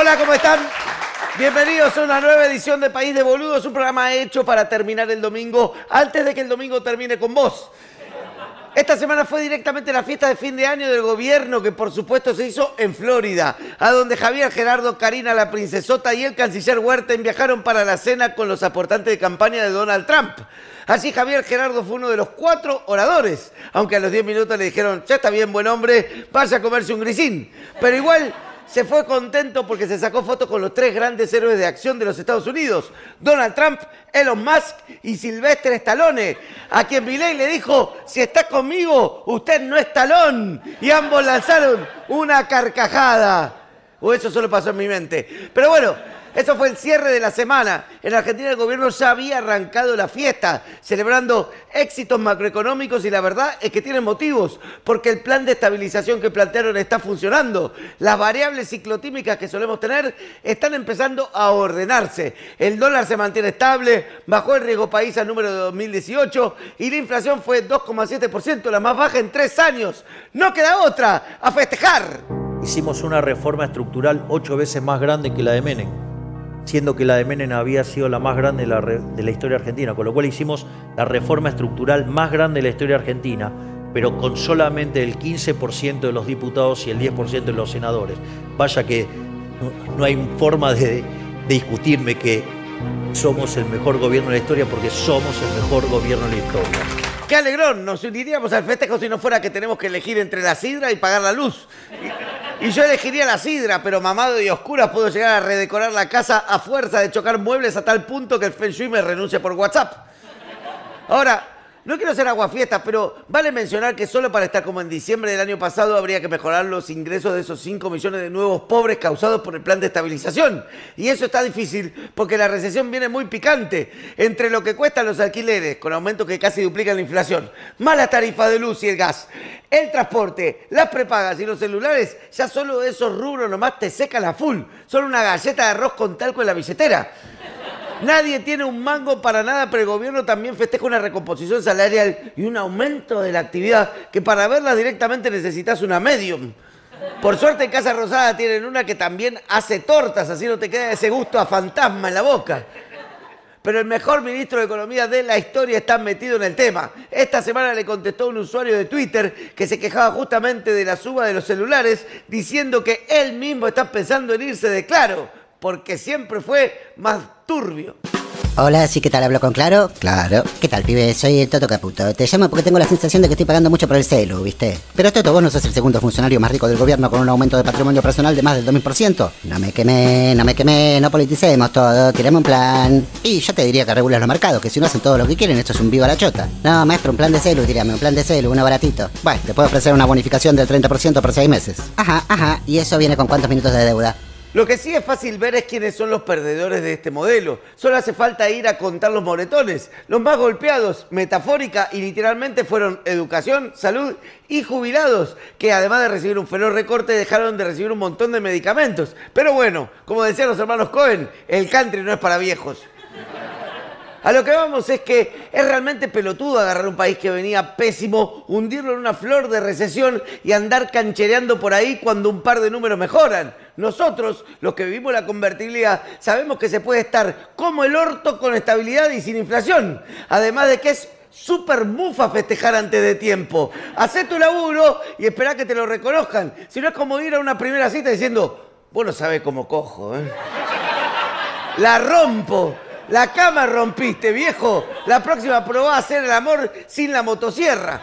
Hola, ¿cómo están? Bienvenidos a una nueva edición de País de Boludos, un programa hecho para terminar el domingo antes de que el domingo termine con vos. Esta semana fue directamente la fiesta de fin de año del gobierno, que por supuesto se hizo en Florida, a donde Javier, Gerardo, Karina, la princesota y el canciller Huerta viajaron para la cena con los aportantes de campaña de Donald Trump. Así Javier Gerardo fue uno de los 4 oradores, aunque a los 10 minutos le dijeron, ya está bien, buen hombre, vaya a comerse un grisín. Pero igual se fue contento porque se sacó fotos con los 3 grandes héroes de acción de los Estados Unidos, Donald Trump, Elon Musk y Sylvester Stallone, a quien Milei le dijo, si está conmigo, usted no es Stallone. Y ambos lanzaron una carcajada. O eso solo pasó en mi mente. Pero bueno, eso fue el cierre de la semana. En Argentina el gobierno ya había arrancado la fiesta, celebrando éxitos macroeconómicos y la verdad es que tienen motivos, porque el plan de estabilización que plantearon está funcionando. Las variables ciclotímicas que solemos tener están empezando a ordenarse. El dólar se mantiene estable, bajó el riesgo país al número de 2018 y la inflación fue 2,7%, la más baja en 3 años. No queda otra, a festejar. Hicimos una reforma estructural 8 veces más grande que la de Menem, siendo que la de Menem había sido la más grande de la historia argentina, con lo cual hicimos la reforma estructural más grande de la historia argentina, pero con solamente el 15% de los diputados y el 10% de los senadores. Vaya que no hay forma de discutirme que somos el mejor gobierno de la historia, porque somos el mejor gobierno de la historia. ¡Qué alegrón! Nos uniríamos al festejo si no fuera que tenemos que elegir entre la sidra y pagar la luz. Y yo elegiría la sidra, pero mamado y oscuras puedo llegar a redecorar la casa a fuerza de chocar muebles a tal punto que el Feng Shui me renuncie por WhatsApp. Ahora, no quiero ser aguafiestas, pero vale mencionar que solo para estar como en diciembre del año pasado habría que mejorar los ingresos de esos 5 millones de nuevos pobres causados por el plan de estabilización. Y eso está difícil porque la recesión viene muy picante. Entre lo que cuestan los alquileres, con aumentos que casi duplican la inflación, más la tarifa de luz y el gas, el transporte, las prepagas y los celulares, ya solo esos rubros nomás te secan la full. Son una galleta de arroz con talco en la billetera. Nadie tiene un mango para nada, pero el gobierno también festeja una recomposición salarial y un aumento de la actividad que para verla directamente necesitas una medium. Por suerte en Casa Rosada tienen una que también hace tortas, así no te queda ese gusto a fantasma en la boca. Pero el mejor ministro de Economía de la historia está metido en el tema. Esta semana le contestó un usuario de Twitter que se quejaba justamente de la suba de los celulares, diciendo que él mismo está pensando en irse de Claro, porque siempre fue más turbio. Hola, sí, ¿qué tal? ¿Hablo con Claro? Claro. ¿Qué tal, pibe? Soy el Toto Caputo. Te llamo porque tengo la sensación de que estoy pagando mucho por el celu, ¿viste? Pero Toto, vos no sos el segundo funcionario más rico del gobierno con un aumento de patrimonio personal de más del 2000%. No me quemé, no politicemos todo, tiremos un plan. Y yo te diría que regules los mercados, que si no hacen todo lo que quieren, esto es un viva la chota. No, maestro, un plan de celu, tirame, un plan de celu, uno baratito. Bueno, te puedo ofrecer una bonificación del 30% por 6 meses. Ajá, ¿y eso viene con cuántos minutos de deuda? Lo que sí es fácil ver es quiénes son los perdedores de este modelo. Solo hace falta ir a contar los moretones. Los más golpeados, metafórica y literalmente, fueron educación, salud y jubilados, que además de recibir un feroz recorte, dejaron de recibir un montón de medicamentos. Pero bueno, como decían los hermanos Cohen, el country no es para viejos. A lo que vamos es que es realmente pelotudo agarrar un país que venía pésimo, hundirlo en una flor de recesión y andar canchereando por ahí cuando un par de números mejoran. Nosotros, los que vivimos la convertibilidad, sabemos que se puede estar como el orto con estabilidad y sin inflación. Además de que es súper mufa festejar antes de tiempo. Hacé tu laburo y esperá que te lo reconozcan. Si no es como ir a una primera cita diciendo, vos no sabés cómo cojo, ¿eh? La rompo. La cama rompiste, viejo. La próxima probá a hacer el amor sin la motosierra.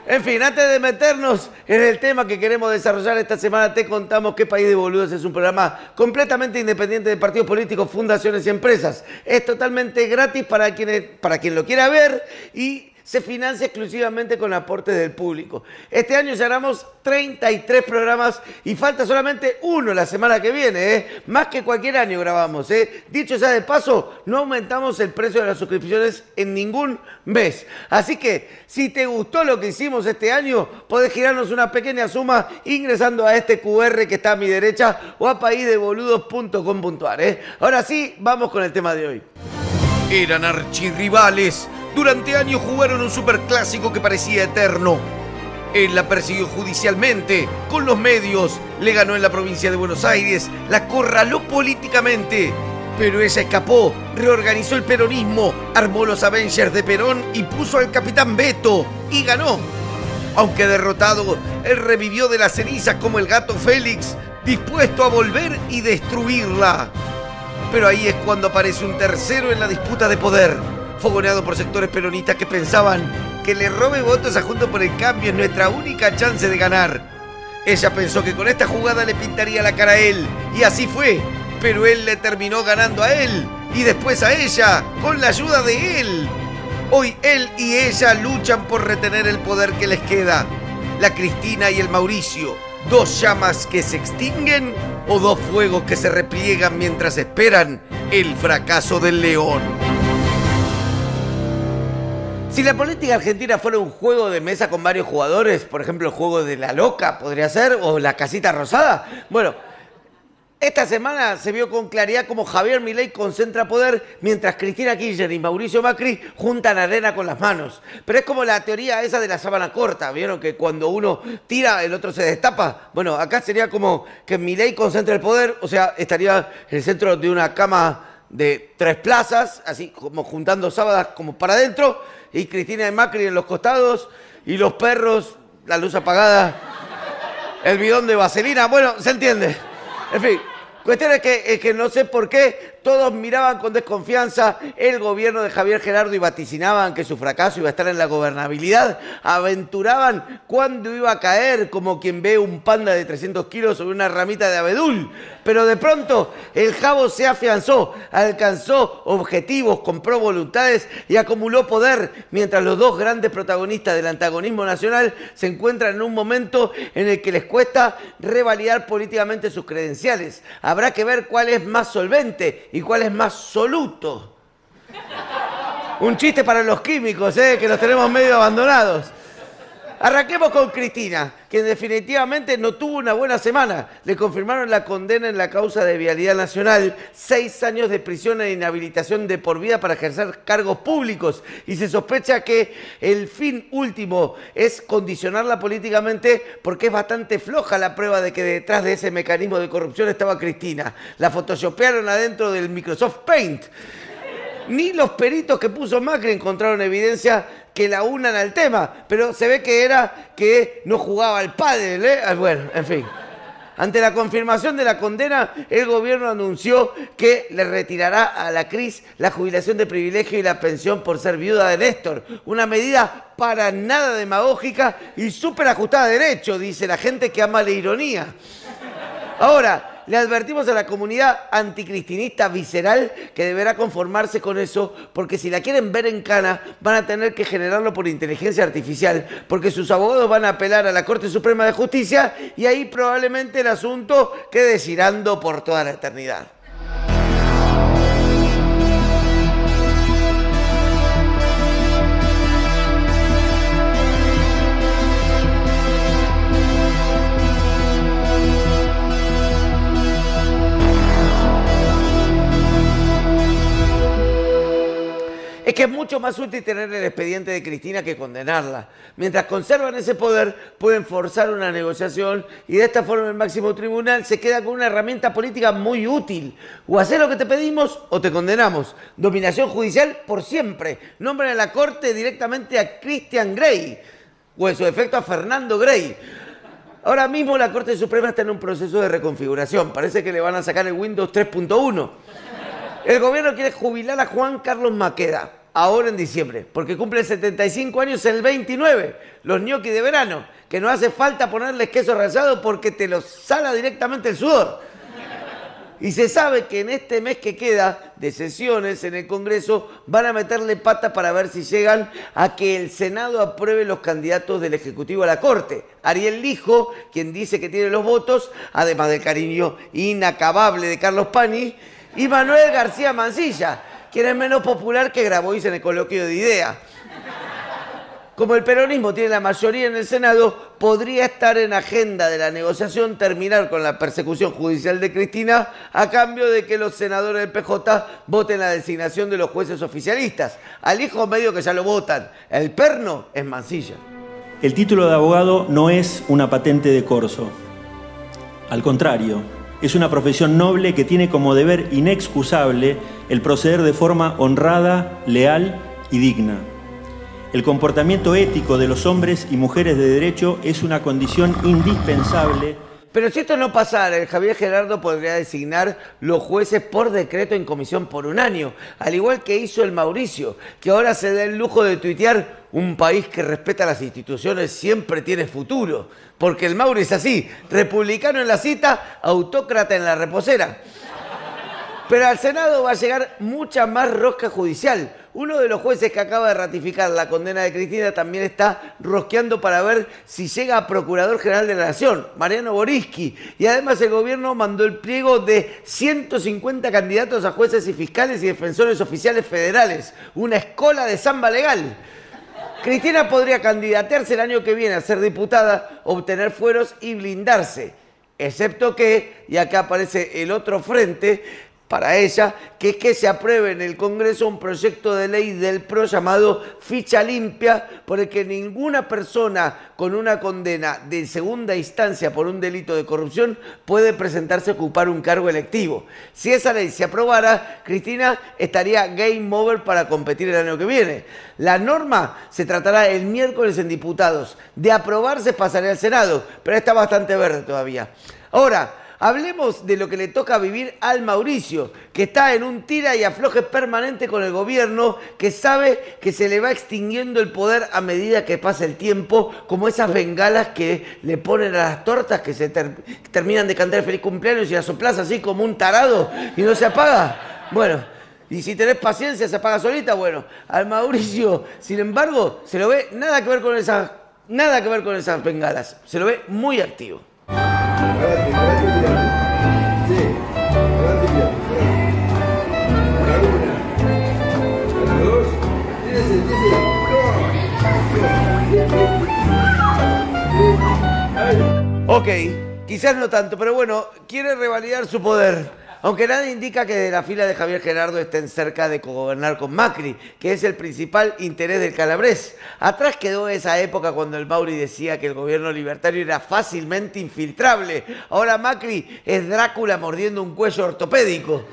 En fin, antes de meternos en el tema que queremos desarrollar esta semana, te contamos que País de Boludos es un programa completamente independiente de partidos políticos, fundaciones y empresas. Es totalmente gratis para quien lo quiera ver y se financia exclusivamente con aportes del público. Este año ya haremos 33 programas y falta solamente uno la semana que viene, ¿eh? Más que cualquier año grabamos, ¿eh? Dicho sea de paso, no aumentamos el precio de las suscripciones en ningún mes. Así que, si te gustó lo que hicimos este año, podés girarnos una pequeña suma ingresando a este QR que está a mi derecha o a paisdeboludos.com.ar, ¿eh? Ahora sí, vamos con el tema de hoy. Eran archirrivales. Durante años jugaron un superclásico que parecía eterno. Él la persiguió judicialmente, con los medios, le ganó en la provincia de Buenos Aires, la acorraló políticamente. Pero ella escapó, reorganizó el peronismo, armó los Avengers de Perón y puso al Capitán Beto, y ganó. Aunque derrotado, él revivió de las cenizas como el gato Félix, dispuesto a volver y destruirla. Pero ahí es cuando aparece un tercero en la disputa de poder, fogoneado por sectores peronistas que pensaban que le robe votos a Juntos por el Cambio es nuestra única chance de ganar. Ella pensó que con esta jugada le pintaría la cara a él, y así fue, pero él le terminó ganando a él, y después a ella, con la ayuda de él. Hoy él y ella luchan por retener el poder que les queda. La Cristina y el Mauricio, dos llamas que se extinguen o dos fuegos que se repliegan mientras esperan el fracaso del león. Si la política argentina fuera un juego de mesa con varios jugadores, por ejemplo el juego de la loca podría ser, o la casita rosada, bueno, esta semana se vio con claridad cómo Javier Milei concentra poder mientras Cristina Kirchner y Mauricio Macri juntan arena con las manos. Pero es como la teoría esa de la sábana corta, ¿vieron? Que cuando uno tira el otro se destapa. Bueno, acá sería como que Milei concentra el poder, o sea, estaría en el centro de una cama de 3 plazas, así como juntando sábanas como para adentro, y Cristina y Macri en los costados, y los perros, la luz apagada, el bidón de vaselina, bueno, se entiende. En fin, cuestión es que no sé por qué todos miraban con desconfianza el gobierno de Javier Gerardo y vaticinaban que su fracaso iba a estar en la gobernabilidad. Aventuraban cuándo iba a caer, como quien ve un panda de 300 kilos sobre una ramita de abedul. Pero de pronto el Jabo se afianzó, alcanzó objetivos, compró voluntades y acumuló poder, mientras los dos grandes protagonistas del antagonismo nacional se encuentran en un momento en el que les cuesta revalidar políticamente sus credenciales. Habrá que ver cuál es más solvente y cuál es más soluto. Un chiste para los químicos, que los tenemos medio abandonados. Arranquemos con Cristina, quien definitivamente no tuvo una buena semana. Le confirmaron la condena en la causa de Vialidad Nacional, 6 años de prisión e inhabilitación de por vida para ejercer cargos públicos. Y se sospecha que el fin último es condicionarla políticamente porque es bastante floja la prueba de que detrás de ese mecanismo de corrupción estaba Cristina. La photoshopearon adentro del Microsoft Paint. Ni los peritos que puso Macri encontraron evidencia que la unan al tema, pero se ve que era que no jugaba al pádel, Bueno, en fin. Ante la confirmación de la condena, el gobierno anunció que le retirará a la Cris la jubilación de privilegio y la pensión por ser viuda de Néstor. Una medida para nada demagógica y súper ajustada a derecho, dice la gente que ama la ironía. Ahora, le advertimos a la comunidad anticristinista visceral que deberá conformarse con eso, porque si la quieren ver en cana, van a tener que generarlo por inteligencia artificial, porque sus abogados van a apelar a la Corte Suprema de Justicia y ahí probablemente el asunto quede girando por toda la eternidad. Es que es mucho más útil tener el expediente de Cristina que condenarla. Mientras conservan ese poder, pueden forzar una negociación y de esta forma el máximo tribunal se queda con una herramienta política muy útil. O hacer lo que te pedimos o te condenamos. Dominación judicial por siempre. Nombran a la Corte directamente a Christian Grey, o en su defecto a Fernando Grey. Ahora mismo la Corte Suprema está en un proceso de reconfiguración. Parece que le van a sacar el Windows 3.1. El gobierno quiere jubilar a Juan Carlos Maqueda, ahora en diciembre, porque cumple 75 años el 29, los ñoquis de verano, que no hace falta ponerles queso rallado porque te los sala directamente el sudor. Y se sabe que en este mes que queda de sesiones en el Congreso van a meterle pata para ver si llegan a que el Senado apruebe los candidatos del Ejecutivo a la Corte. Ariel Lijo, quien dice que tiene los votos, además del cariño inacabable de Carlos Pani, y Manuel García Mansilla, quien es menos popular que Grabois en el coloquio de ideas. Como el peronismo tiene la mayoría en el Senado, podría estar en agenda de la negociación terminar con la persecución judicial de Cristina a cambio de que los senadores del PJ voten la designación de los jueces oficialistas. Al hijo medio que ya lo votan. El perno es Mansilla. El título de abogado no es una patente de corso. Al contrario, es una profesión noble que tiene como deber inexcusable el proceder de forma honrada, leal y digna. El comportamiento ético de los hombres y mujeres de derecho es una condición indispensable. Pero si esto no pasara, el Javier Gerardo podría designar los jueces por decreto en comisión por un año, al igual que hizo el Mauricio, que ahora se da el lujo de tuitear: un país que respeta las instituciones siempre tiene futuro. Porque el Mauri es así, republicano en la cita, autócrata en la reposera. Pero al Senado va a llegar mucha más rosca judicial. Uno de los jueces que acaba de ratificar la condena de Cristina también está rosqueando para ver si llega a Procurador General de la Nación, Mariano Boriski. Y además el gobierno mandó el pliego de 150 candidatos a jueces y fiscales y defensores oficiales federales. Una escola de samba legal. Cristina podría candidatearse el año que viene a ser diputada, obtener fueros y blindarse. Excepto que, y acá aparece el otro frente para ella, que es que se apruebe en el Congreso un proyecto de ley del PRO llamado Ficha Limpia, por el que ninguna persona con una condena de segunda instancia por un delito de corrupción puede presentarse a ocupar un cargo electivo. Si esa ley se aprobara, Cristina estaría game over para competir el año que viene. La norma se tratará el miércoles en diputados. De aprobarse pasaría al Senado, pero está bastante verde todavía. Ahora, hablemos de lo que le toca vivir al Mauricio, que está en un tira y afloje permanente con el gobierno, que sabe que se le va extinguiendo el poder a medida que pasa el tiempo, como esas bengalas que le ponen a las tortas que se terminan de cantar feliz cumpleaños y la soplás así como un tarado y no se apaga. Bueno, y si tenés paciencia se apaga solita. Bueno, al Mauricio, sin embargo, se lo ve nada que ver con esas bengalas, se lo ve muy activo. Ok, quizás no tanto, pero bueno, quiere revalidar su poder. Aunque nada indica que de la fila de Javier Gerardo estén cerca de cogobernar con Macri, que es el principal interés del calabrés. Atrás quedó esa época cuando el Mauri decía que el gobierno libertario era fácilmente infiltrable. Ahora Macri es Drácula mordiendo un cuello ortopédico.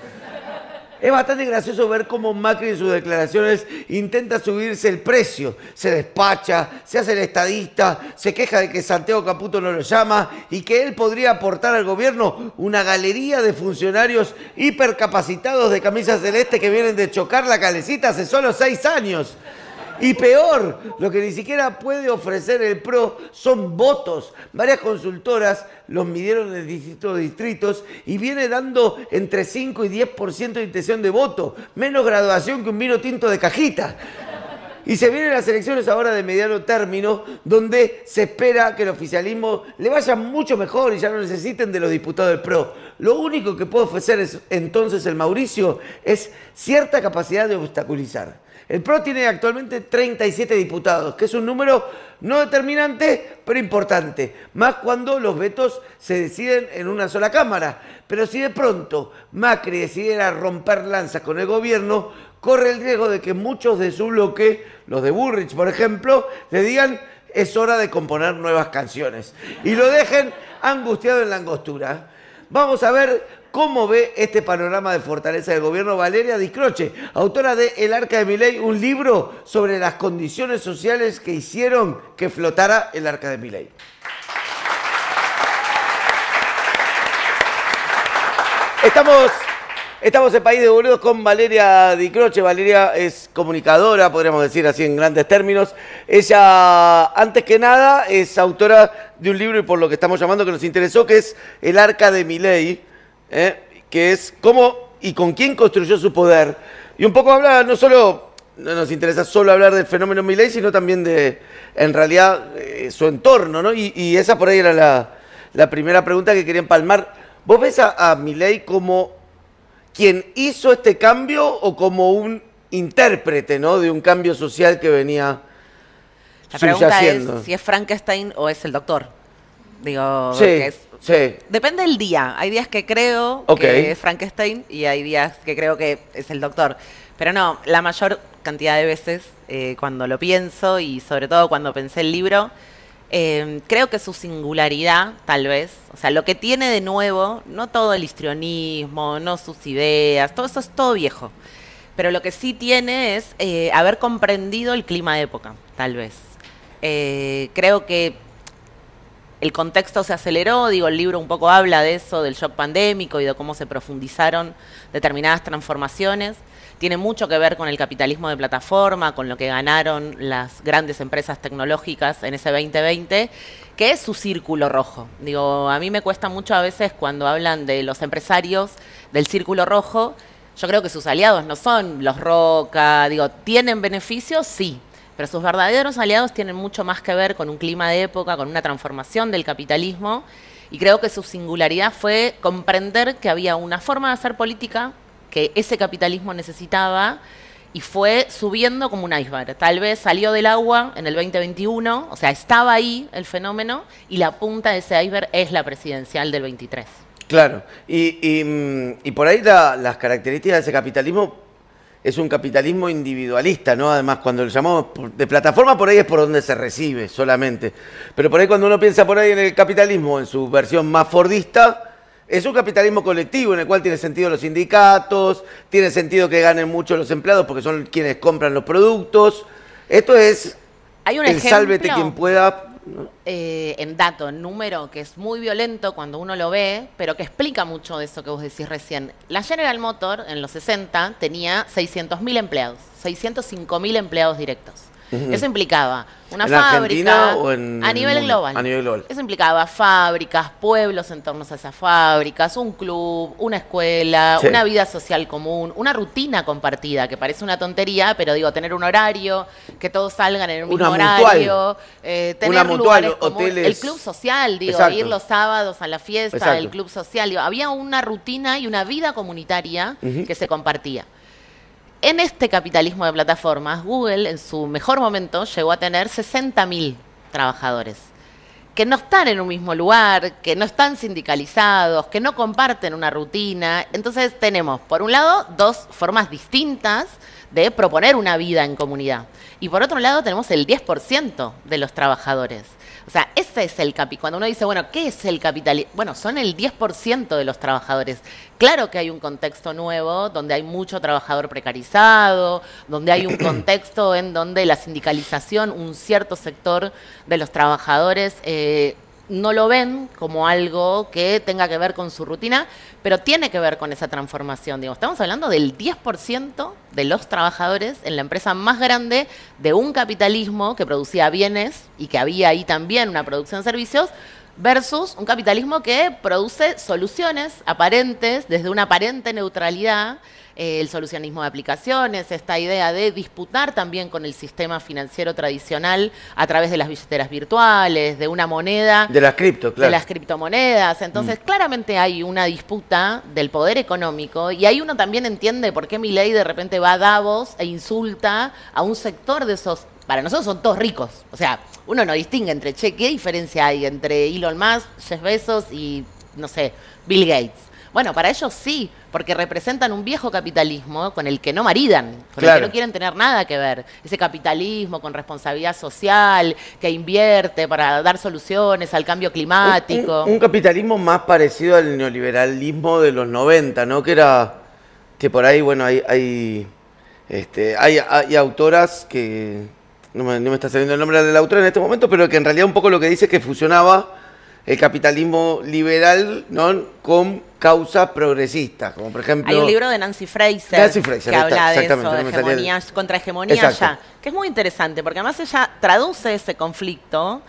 Es bastante gracioso ver cómo Macri en sus declaraciones intenta subirse el precio. Se despacha, se hace el estadista, se queja de que Santiago Caputo no lo llama y que él podría aportar al gobierno una galería de funcionarios hipercapacitados de camisa celeste que vienen de chocar la calecita hace solo 6 años. Y peor, lo que ni siquiera puede ofrecer el PRO son votos. Varias consultoras los midieron en distintos distritos y viene dando entre 5 y 10% de intención de voto. Menos graduación que un vino tinto de cajita. Y se vienen las elecciones ahora de mediano término, donde se espera que el oficialismo le vaya mucho mejor y ya no necesiten de los diputados del PRO. Lo único que puede ofrecer entonces el Mauricio es cierta capacidad de obstaculizar. El PRO tiene actualmente 37 diputados, que es un número no determinante, pero importante. Más cuando los vetos se deciden en una sola Cámara. Pero si de pronto Macri decidiera romper lanzas con el gobierno, corre el riesgo de que muchos de su bloque, los de Burrich por ejemplo, le digan: es hora de componer nuevas canciones. Y lo dejen angustiado en la angostura. Vamos a ver cómo ve este panorama de fortaleza del gobierno Valeria Di Croce, autora de El Arca de Milei, un libro sobre las condiciones sociales que hicieron que flotara el Arca de Milei. Estamos en País de Boludos con Valeria Di Croce. Valeria es comunicadora, podríamos decir así en grandes términos. Ella, antes que nada, es autora de un libro, y por lo que estamos llamando, que nos interesó, que es El Arca de Milei, que es cómo y con quién construyó su poder. Y un poco habla, no nos interesa solo hablar del fenómeno Milei, sino también de, en realidad, su entorno, ¿no? Y esa por ahí era la primera pregunta que quería empalmar. ¿Vos ves a Milei como quien hizo este cambio o como un intérprete, ¿no?, de un cambio social que venía La pregunta subyaciendo? es si es Frankenstein o es el doctor. Digo, Sí, sí. depende del día. Hay días que creo que es Frankenstein y hay días que creo que es el doctor. Pero no, la mayor cantidad de veces cuando lo pienso, y sobre todo cuando pensé el libro, Creo que su singularidad, tal vez, o sea, lo que tiene de nuevo, no todo el histrionismo, no sus ideas, todo eso es todo viejo. Pero lo que sí tiene es haber comprendido el clima de época, tal vez. Creo que el contexto se aceleró, digo, el libro un poco habla de eso, del shock pandémico y de cómo se profundizaron determinadas transformaciones. Tiene mucho que ver con el capitalismo de plataforma, con lo que ganaron las grandes empresas tecnológicas en ese 2020, que es su círculo rojo. Digo, a mí me cuesta mucho a veces cuando hablan de los empresarios del círculo rojo. Yo creo que sus aliados no son los Roca, digo, ¿tienen beneficios? Sí, pero sus verdaderos aliados tienen mucho más que ver con un clima de época, con una transformación del capitalismo, y creo que su singularidad fue comprender que había una forma de hacer política que ese capitalismo necesitaba y fue subiendo como un iceberg. Tal vez salió del agua en el 2021, o sea, estaba ahí el fenómeno y la punta de ese iceberg es la presidencial del 23. Claro, y por ahí las características de ese capitalismo es un capitalismo individualista, ¿no? Además, cuando lo llamamos de plataforma, por ahí es por donde se recibe solamente. Pero por ahí cuando uno piensa por ahí en el capitalismo, en su versión más fordista, es un capitalismo colectivo en el cual tiene sentido los sindicatos, tiene sentido que ganen mucho los empleados porque son quienes compran los productos. Esto es Hay un el ejemplo, sálvete quien pueda, ¿no? En dato, en número, que es muy violento cuando uno lo ve, pero que explica mucho de eso que vos decís recién. La General Motors en los 60 tenía 600.000 empleados, 605.000 empleados directos. Eso implicaba una fábrica o a nivel global. A nivel global. Eso implicaba fábricas, pueblos en torno a esas fábricas, un club, una escuela, Sí. una vida social común, una rutina compartida, que parece una tontería, pero digo, tener un horario, que todos salgan en el mismo Una mutual. horario, tener Una mutual, lugares comunes, hoteles. el club social, digo, Exacto. ir los sábados a la fiesta, Exacto. el club social, digo, había una rutina y una vida comunitaria que se compartía. En este capitalismo de plataformas, Google en su mejor momento llegó a tener 60.000 trabajadores que no están en un mismo lugar, que no están sindicalizados, que no comparten una rutina. Entonces tenemos, por un lado, dos formas distintas de proponer una vida en comunidad. Y por otro lado tenemos el 10% de los trabajadores. O sea, ese es el capital. Cuando uno dice, bueno, ¿qué es el capitalismo? Bueno, son el 10% de los trabajadores. Claro que hay un contexto nuevo donde hay mucho trabajador precarizado, donde hay un contexto en donde la sindicalización, un cierto sector de los trabajadores no lo ven como algo que tenga que ver con su rutina, pero tiene que ver con esa transformación. Digo, estamos hablando del 10% de los trabajadores en la empresa más grande de un capitalismo que producía bienes y que había ahí también una producción de servicios, versus un capitalismo que produce soluciones aparentes, desde una aparente neutralidad, el solucionismo de aplicaciones, esta idea de disputar también con el sistema financiero tradicional a través de las billeteras virtuales, de una moneda. De las cripto, claro. De las criptomonedas. Entonces, claramente hay una disputa del poder económico y ahí uno también entiende por qué Milei de repente va a Davos e insulta a un sector de esos. Para nosotros son todos ricos. O sea, uno no distingue entre, che, ¿qué diferencia hay entre Elon Musk, Jeff Bezos y, no sé, Bill Gates? Bueno, para ellos sí, porque representan un viejo capitalismo con el que no maridan, con el que no quieren tener nada que ver. Ese capitalismo con responsabilidad social, que invierte para dar soluciones al cambio climático. Un capitalismo más parecido al neoliberalismo de los 90, ¿no? Que por ahí, bueno, hay autoras que... No me está saliendo el nombre de la autora en este momento, pero que en realidad un poco lo que dice es que fusionaba el capitalismo liberal, ¿no?, con causas progresistas, como por ejemplo... Hay un libro de Nancy Fraser que habla de eso, de hegemonías contra hegemonía ya, que es muy interesante, porque además ella traduce ese conflicto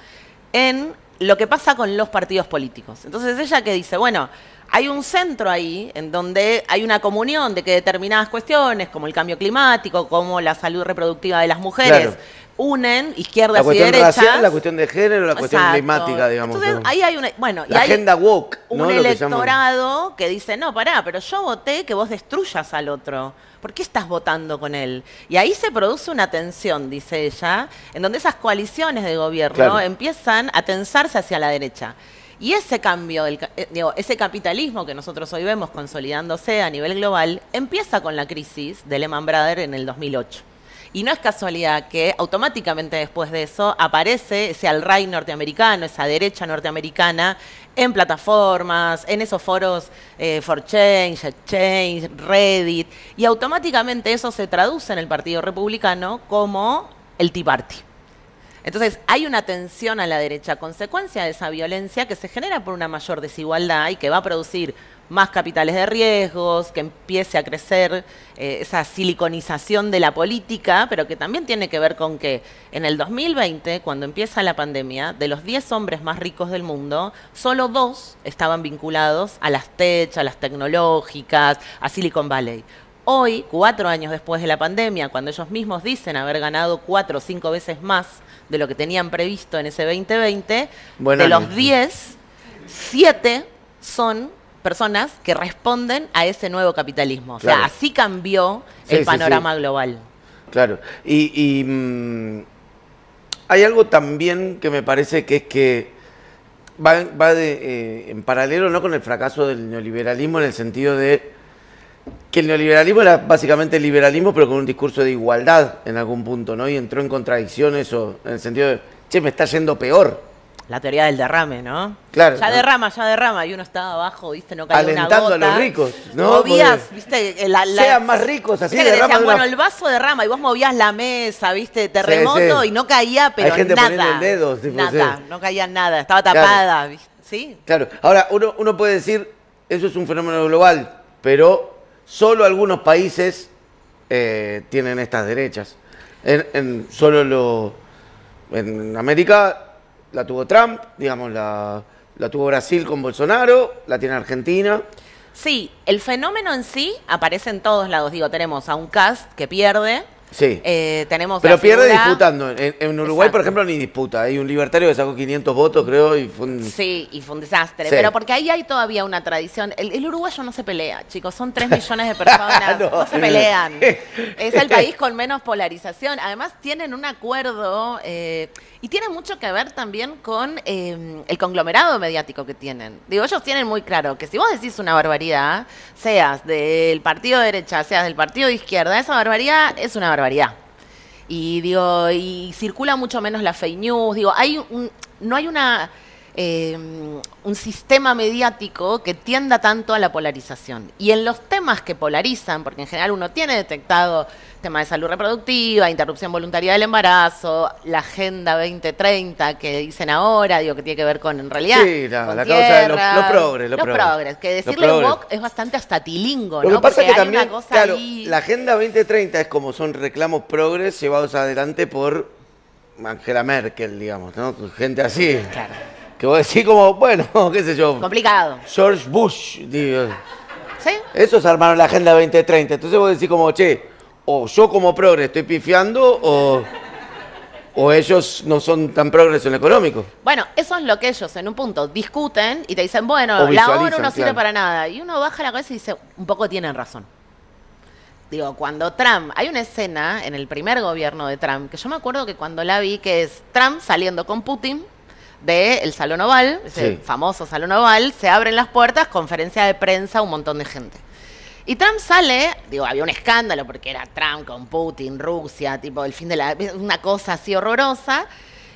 en lo que pasa con los partidos políticos. Entonces ella que dice, bueno, hay un centro ahí en donde hay una comunión de que determinadas cuestiones, como el cambio climático, como la salud reproductiva de las mujeres, unen izquierdas y derechas. La cuestión racial, la cuestión de género, la cuestión climática, digamos. Entonces ahí hay una, la agenda woke, ¿no? Un electorado que dice, no, pará, pero yo voté que vos destruyas al otro. ¿Por qué estás votando con él? Y ahí se produce una tensión, dice ella, en donde esas coaliciones de gobierno empiezan a tensarse hacia la derecha. Y ese cambio, ese capitalismo que nosotros hoy vemos consolidándose a nivel global, empieza con la crisis de Lehman Brothers en el 2008. Y no es casualidad que automáticamente después de eso aparece ese alt-right norteamericano, esa derecha norteamericana, en plataformas, en esos foros 4Change, Exchange, Reddit, y automáticamente eso se traduce en el Partido Republicano como el Tea Party. Entonces, hay una tensión a la derecha, consecuencia de esa violencia que se genera por una mayor desigualdad y que va a producir más capitales de riesgos, que empiece a crecer esa siliconización de la política, pero que también tiene que ver con que en el 2020, cuando empieza la pandemia, de los 10 hombres más ricos del mundo, solo 2 estaban vinculados a las tech, a las tecnológicas, a Silicon Valley. Hoy, 4 años después de la pandemia, cuando ellos mismos dicen haber ganado 4 o 5 veces más de lo que tenían previsto en ese 2020, de los 10, 7 son personas que responden a ese nuevo capitalismo. Claro. O sea, así cambió el panorama global. Claro. Y hay algo también que me parece que es que va en paralelo, ¿no?, con el fracaso del neoliberalismo, en el sentido de que el neoliberalismo era básicamente el liberalismo, pero con un discurso de igualdad en algún punto, ¿no? Y entró en contradicción eso, en el sentido de, che, me está yendo peor. La teoría del derrame, ¿no? Claro. Ya derrama, y uno estaba abajo, ¿viste? No caía una Alentando gota. a los ricos, ¿no? Movías, Porque ¿viste? sean más ricos, así ¿viste que derraman decían, una... bueno, el vaso derrama, y vos movías la mesa, ¿viste? Terremoto, sí. y no caía, pero Hay gente nada. poniendo el dedo, tipo, nada, sí. no caía nada, estaba tapada, ¿viste? ¿Sí? Claro. Ahora, uno puede decir, eso es un fenómeno global, pero solo algunos países tienen estas derechas. En América la tuvo Trump, digamos, la tuvo Brasil con Bolsonaro, la tiene Argentina. Sí, el fenómeno en sí aparece en todos lados. Digo, tenemos a un cast que pierde. Sí. Tenemos Pero la pierde figura... disputando. En Uruguay, Exacto. por ejemplo, ni disputa. Hay un libertario que sacó 500 votos, creo, y fue un... Sí, y fue un desastre. Sí. Pero porque ahí hay todavía una tradición. El uruguayo no se pelea, chicos. Son 3 millones de personas. no se pelean. Es el país con menos polarización. Además, tienen un acuerdo y tiene mucho que ver también con el conglomerado mediático que tienen. Digo, ellos tienen muy claro que si vos decís una barbaridad, seas del partido de derecha, seas del partido de izquierda, esa barbaridad es una barbaridad. Y digo, y circula mucho menos la fake news. Digo, no hay un sistema mediático que tienda tanto a la polarización. Y en los temas que polarizan, porque en general uno tiene detectado tema de salud reproductiva, interrupción voluntaria del embarazo, la Agenda 2030 que dicen ahora, digo, que tiene que ver con, en realidad, Sí, con la causa de los tierras, progres. progres. Que decirle woke es bastante hasta tilingo, Lo ¿no? que pasa Porque es que hay también, una cosa claro, ahí... la Agenda 2030 es como son reclamos progres llevados adelante por Angela Merkel, digamos, ¿no? Gente así. Claro. Que vos decís como, bueno, qué sé yo, Complicado. George Bush, digo. ¿Sí? Esos armaron la Agenda 2030. Entonces vos decís como, che, o yo como progre estoy pifiando o ellos no son tan progres en lo económico. Bueno, eso es lo que ellos en un punto discuten y te dicen, bueno, O la visualizan, ONU no sirve claro. para nada. Y uno baja la cabeza y dice, un poco tienen razón. Digo, cuando Trump, hay una escena en el primer gobierno de Trump, que yo me acuerdo que cuando la vi, que es Trump saliendo con Putin del Salón Oval, ese Sí. famoso Salón Oval, se abren las puertas, conferencia de prensa, un montón de gente. Y Trump sale, digo, había un escándalo porque era Trump con Putin, Rusia, tipo el fin de una cosa así horrorosa.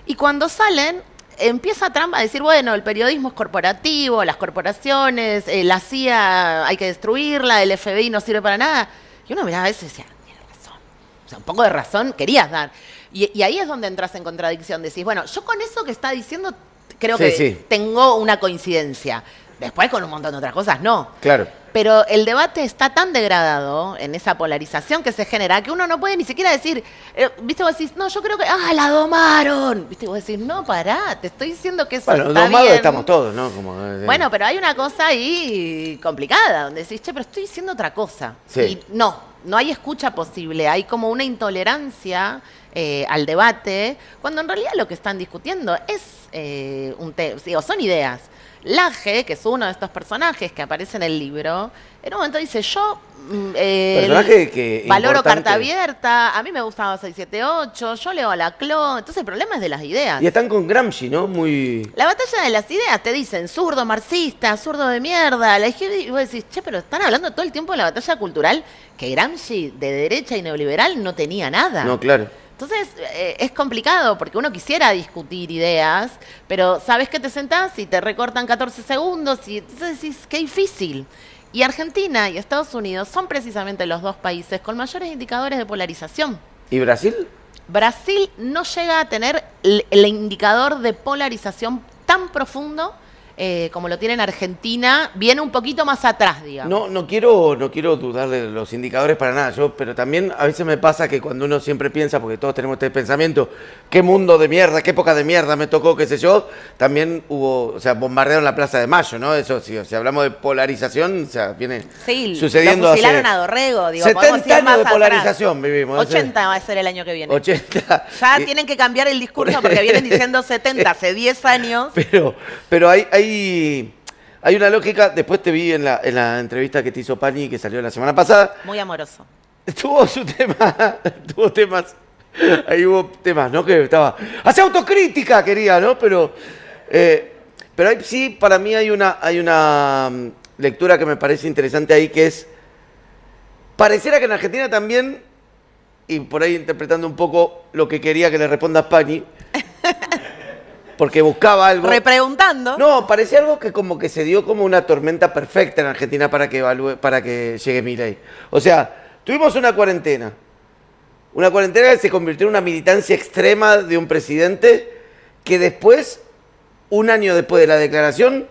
Y cuando salen, empieza Trump a decir, bueno, el periodismo es corporativo, las corporaciones, la CIA hay que destruirla, el FBI no sirve para nada. Y uno miraba eso y decía, tiene razón. O sea, un poco de razón querías dar. Y ahí es donde entras en contradicción. Decís, bueno, yo con eso que está diciendo creo Sí, que sí. tengo una coincidencia. Después con un montón de otras cosas, no. Claro. Pero el debate está tan degradado en esa polarización que se genera que uno no puede ni siquiera decir, viste, vos decís, no, yo creo que, la domaron. Viste, vos decís, no, pará, te estoy diciendo que eso Bueno, está domados bien. estamos todos, ¿no? Como, Bueno, pero hay una cosa ahí complicada, donde decís, che, pero estoy diciendo otra cosa. Sí. Y no hay escucha posible, hay como una intolerancia al debate, cuando en realidad lo que están discutiendo es son ideas. Laje, que es uno de estos personajes que aparece en el libro, en un momento dice, yo Personaje que valoro importante. carta abierta, a mí me gustaba 678, yo leo a Laclau, entonces el problema es de las ideas. Y están con Gramsci, ¿no? Muy... La batalla de las ideas, te dicen zurdo marxista, zurdo de mierda, la izquierda, y vos decís, che, pero están hablando todo el tiempo de la batalla cultural, que Gramsci de derecha y neoliberal no tenía nada. No, claro. Entonces es complicado porque uno quisiera discutir ideas, pero sabes que te sentás y te recortan 14 segundos y entonces decís, qué difícil. Y Argentina y Estados Unidos son precisamente los dos países con mayores indicadores de polarización. ¿Y Brasil? Brasil no llega a tener el indicador de polarización tan profundo como lo tiene en Argentina, viene un poquito más atrás, digamos. No quiero dudar de los indicadores para nada, pero también a veces me pasa que cuando uno siempre piensa, porque todos tenemos este pensamiento, qué mundo de mierda, qué época de mierda me tocó, qué sé yo, también hubo, bombardeo en la Plaza de Mayo, ¿no? Eso, si hablamos de polarización, viene sucediendo lo hace fusilaron a Dorrego, 70 años de polarización vivimos. 80 va a ser el año que viene. 80. Ya tienen que cambiar el discurso porque vienen diciendo 70 hace 10 años. Pero hay una lógica, después te vi en la entrevista que te hizo Pani, que salió la semana pasada. Muy amoroso. Tuvo temas, ahí hubo temas, ¿no? Que estaba, hace autocrítica quería, ¿no? Pero ahí sí, para mí hay una lectura que me parece interesante ahí, que es, pareciera que en Argentina también, y por ahí interpretando un poco lo que quería que le responda Pani, porque buscaba algo. Repreguntando. No, parecía algo que como que se dio como una tormenta perfecta en Argentina para que llegue Milei. O sea, tuvimos una cuarentena. Una cuarentena que se convirtió en una militancia extrema de un presidente que después, un año después de la declaración,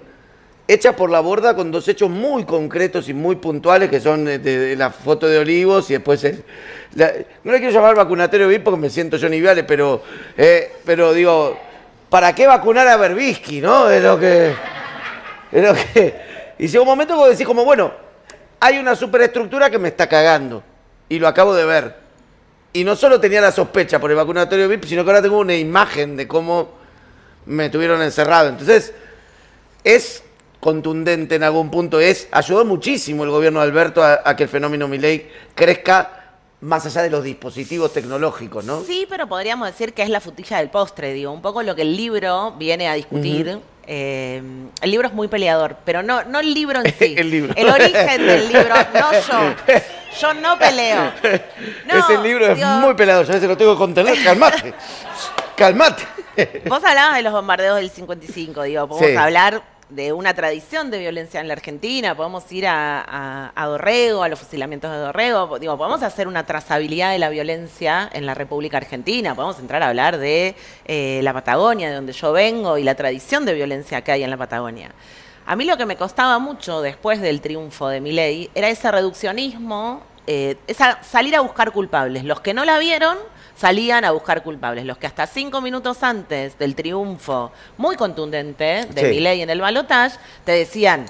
echa por la borda con dos hechos muy concretos y muy puntuales, que son de la foto de Olivos y después no le quiero llamar vacunatorio VIP porque me siento Johnny Viale, pero digo, ¿para qué vacunar a Berbisky, no? Es lo que... Y llega un momento que decís como, bueno, hay una superestructura que me está cagando. Y lo acabo de ver. Y no solo tenía la sospecha por el vacunatorio VIP, sino que ahora tengo una imagen de cómo me tuvieron encerrado. Entonces, es contundente en algún punto. Ayudó muchísimo el gobierno de Alberto a que el fenómeno Milei crezca más allá de los dispositivos tecnológicos, ¿no? Sí, pero podríamos decir que es la frutilla del postre, digo, un poco lo que el libro viene a discutir. El libro es muy peleador, pero no el libro en sí. El libro. El origen del libro, no yo. Yo no peleo. No, ese libro es muy peleador, yo a veces lo tengo que contener. Calmate. Calmate. Vos hablabas de los bombardeos del 55, digo, podemos hablar de una tradición de violencia en la Argentina, podemos ir a Dorrego, a los fusilamientos de Dorrego, digo, podemos hacer una trazabilidad de la violencia en la República Argentina, podemos entrar a hablar de la Patagonia, de donde yo vengo, y la tradición de violencia que hay en la Patagonia. A mí lo que me costaba mucho después del triunfo de Milei era ese reduccionismo, salir a buscar culpables. Los que no la vieron salían a buscar culpables. Los que hasta 5 minutos antes del triunfo muy contundente de Milei en el balotaje te decían,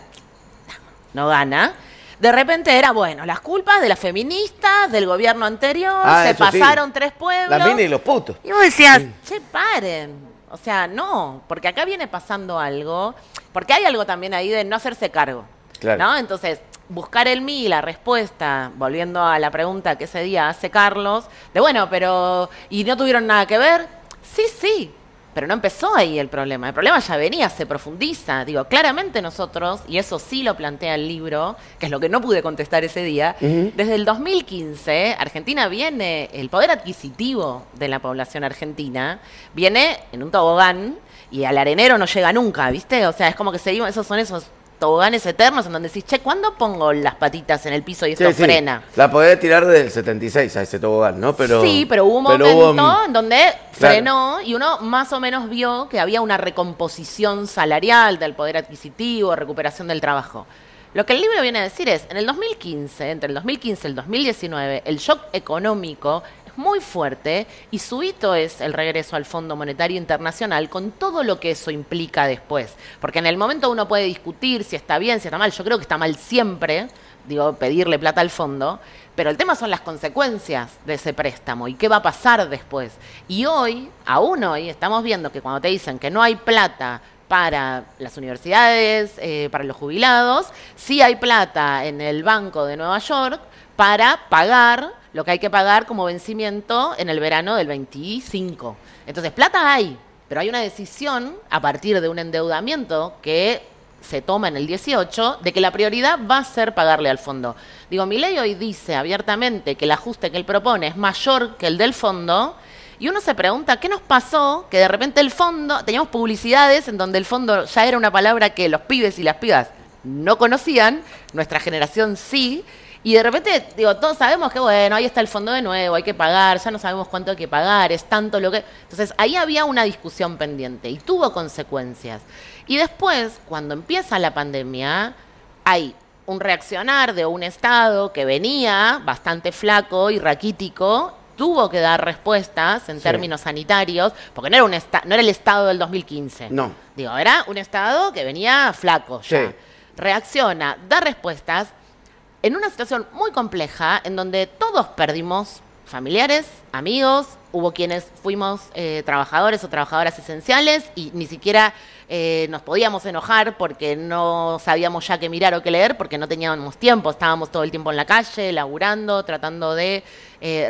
no gana. De repente era, bueno, las culpas de las feministas, del gobierno anterior, se pasaron 3 pueblos. La mina y los putos. Y vos decías, che, paren. O sea, no, porque acá viene pasando algo, porque hay algo también ahí de no hacerse cargo. Claro. ¿No? Entonces, buscar en mí la respuesta, volviendo a la pregunta que ese día hace Carlos, de bueno, pero ¿y no tuvieron nada que ver? Sí, pero no empezó ahí el problema ya venía, se profundiza. Digo, claramente nosotros, y eso sí lo plantea el libro, que es lo que no pude contestar ese día, desde el 2015, Argentina viene, el poder adquisitivo de la población argentina, viene en un tobogán y al arenero no llega nunca, ¿viste? O sea, es como que seguimos, esos toboganes eternos en donde decís, che, ¿cuándo pongo las patitas en el piso y esto frena? La podés tirar del 76 a ese tobogán, ¿no? Sí, pero hubo un momento en donde frenó y uno más o menos vio que había una recomposición salarial del poder adquisitivo, recuperación del trabajo. Lo que el libro viene a decir es, en el 2015, entre el 2015 y el 2019, el shock económico es muy fuerte y su hito es el regreso al Fondo Monetario Internacional con todo lo que eso implica después. Porque en el momento uno puede discutir si está bien, si está mal. Yo creo que está mal siempre, digo, pedirle plata al fondo, pero el tema son las consecuencias de ese préstamo y qué va a pasar después. Y hoy, aún hoy, estamos viendo que cuando te dicen que no hay plata para las universidades, para los jubilados, sí hay plata en el Banco de Nueva York para pagar lo que hay que pagar como vencimiento en el verano del 25. Entonces, plata hay, pero hay una decisión a partir de un endeudamiento que se toma en el 18 de que la prioridad va a ser pagarle al fondo. Digo, Milei hoy dice abiertamente que el ajuste que él propone es mayor que el del fondo. Y uno se pregunta, ¿qué nos pasó? Que de repente el fondo, teníamos publicidades en donde el fondo ya era una palabra que los pibes y las pibas no conocían, nuestra generación sí, y de repente, digo, todos sabemos que bueno, ahí está el fondo de nuevo, hay que pagar, ya no sabemos cuánto hay que pagar, es tanto lo que... Entonces ahí había una discusión pendiente y tuvo consecuencias. Y después, cuando empieza la pandemia, hay un reaccionar de un Estado que venía bastante flaco y raquítico, tuvo que dar respuestas en términos sanitarios, porque no era el Estado del 2015. No. Digo, era un Estado que venía flaco ya. Sí. Reacciona, da respuestas en una situación muy compleja en donde todos perdimos familiares, amigos, hubo quienes fuimos trabajadores o trabajadoras esenciales y ni siquiera nos podíamos enojar porque no sabíamos ya qué mirar o qué leer, porque no teníamos tiempo, estábamos todo el tiempo en la calle, laburando, tratando de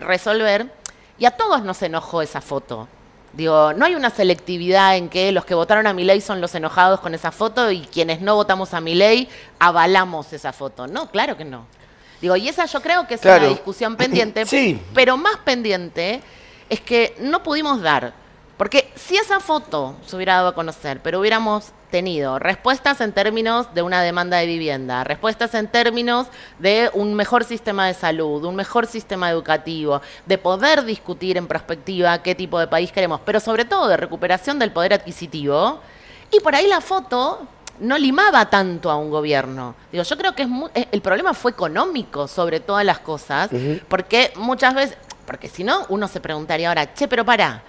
resolver. Y a todos nos enojó esa foto. Digo, no hay una selectividad en que los que votaron a Milei son los enojados con esa foto y quienes no votamos a Milei avalamos esa foto. No, claro que no. Digo, y esa yo creo que es una discusión pendiente, Sí. pero más pendiente es que no pudimos dar. Porque si esa foto se hubiera dado a conocer, pero hubiéramos tenido respuestas en términos de una demanda de vivienda, respuestas en términos de un mejor sistema de salud, un mejor sistema educativo, de poder discutir en perspectiva qué tipo de país queremos, pero sobre todo de recuperación del poder adquisitivo, y por ahí la foto no limaba tanto a un gobierno. Digo, yo creo que el problema fue económico sobre todas las cosas, porque muchas veces, porque si no, uno se preguntaría ahora, che, pero pará,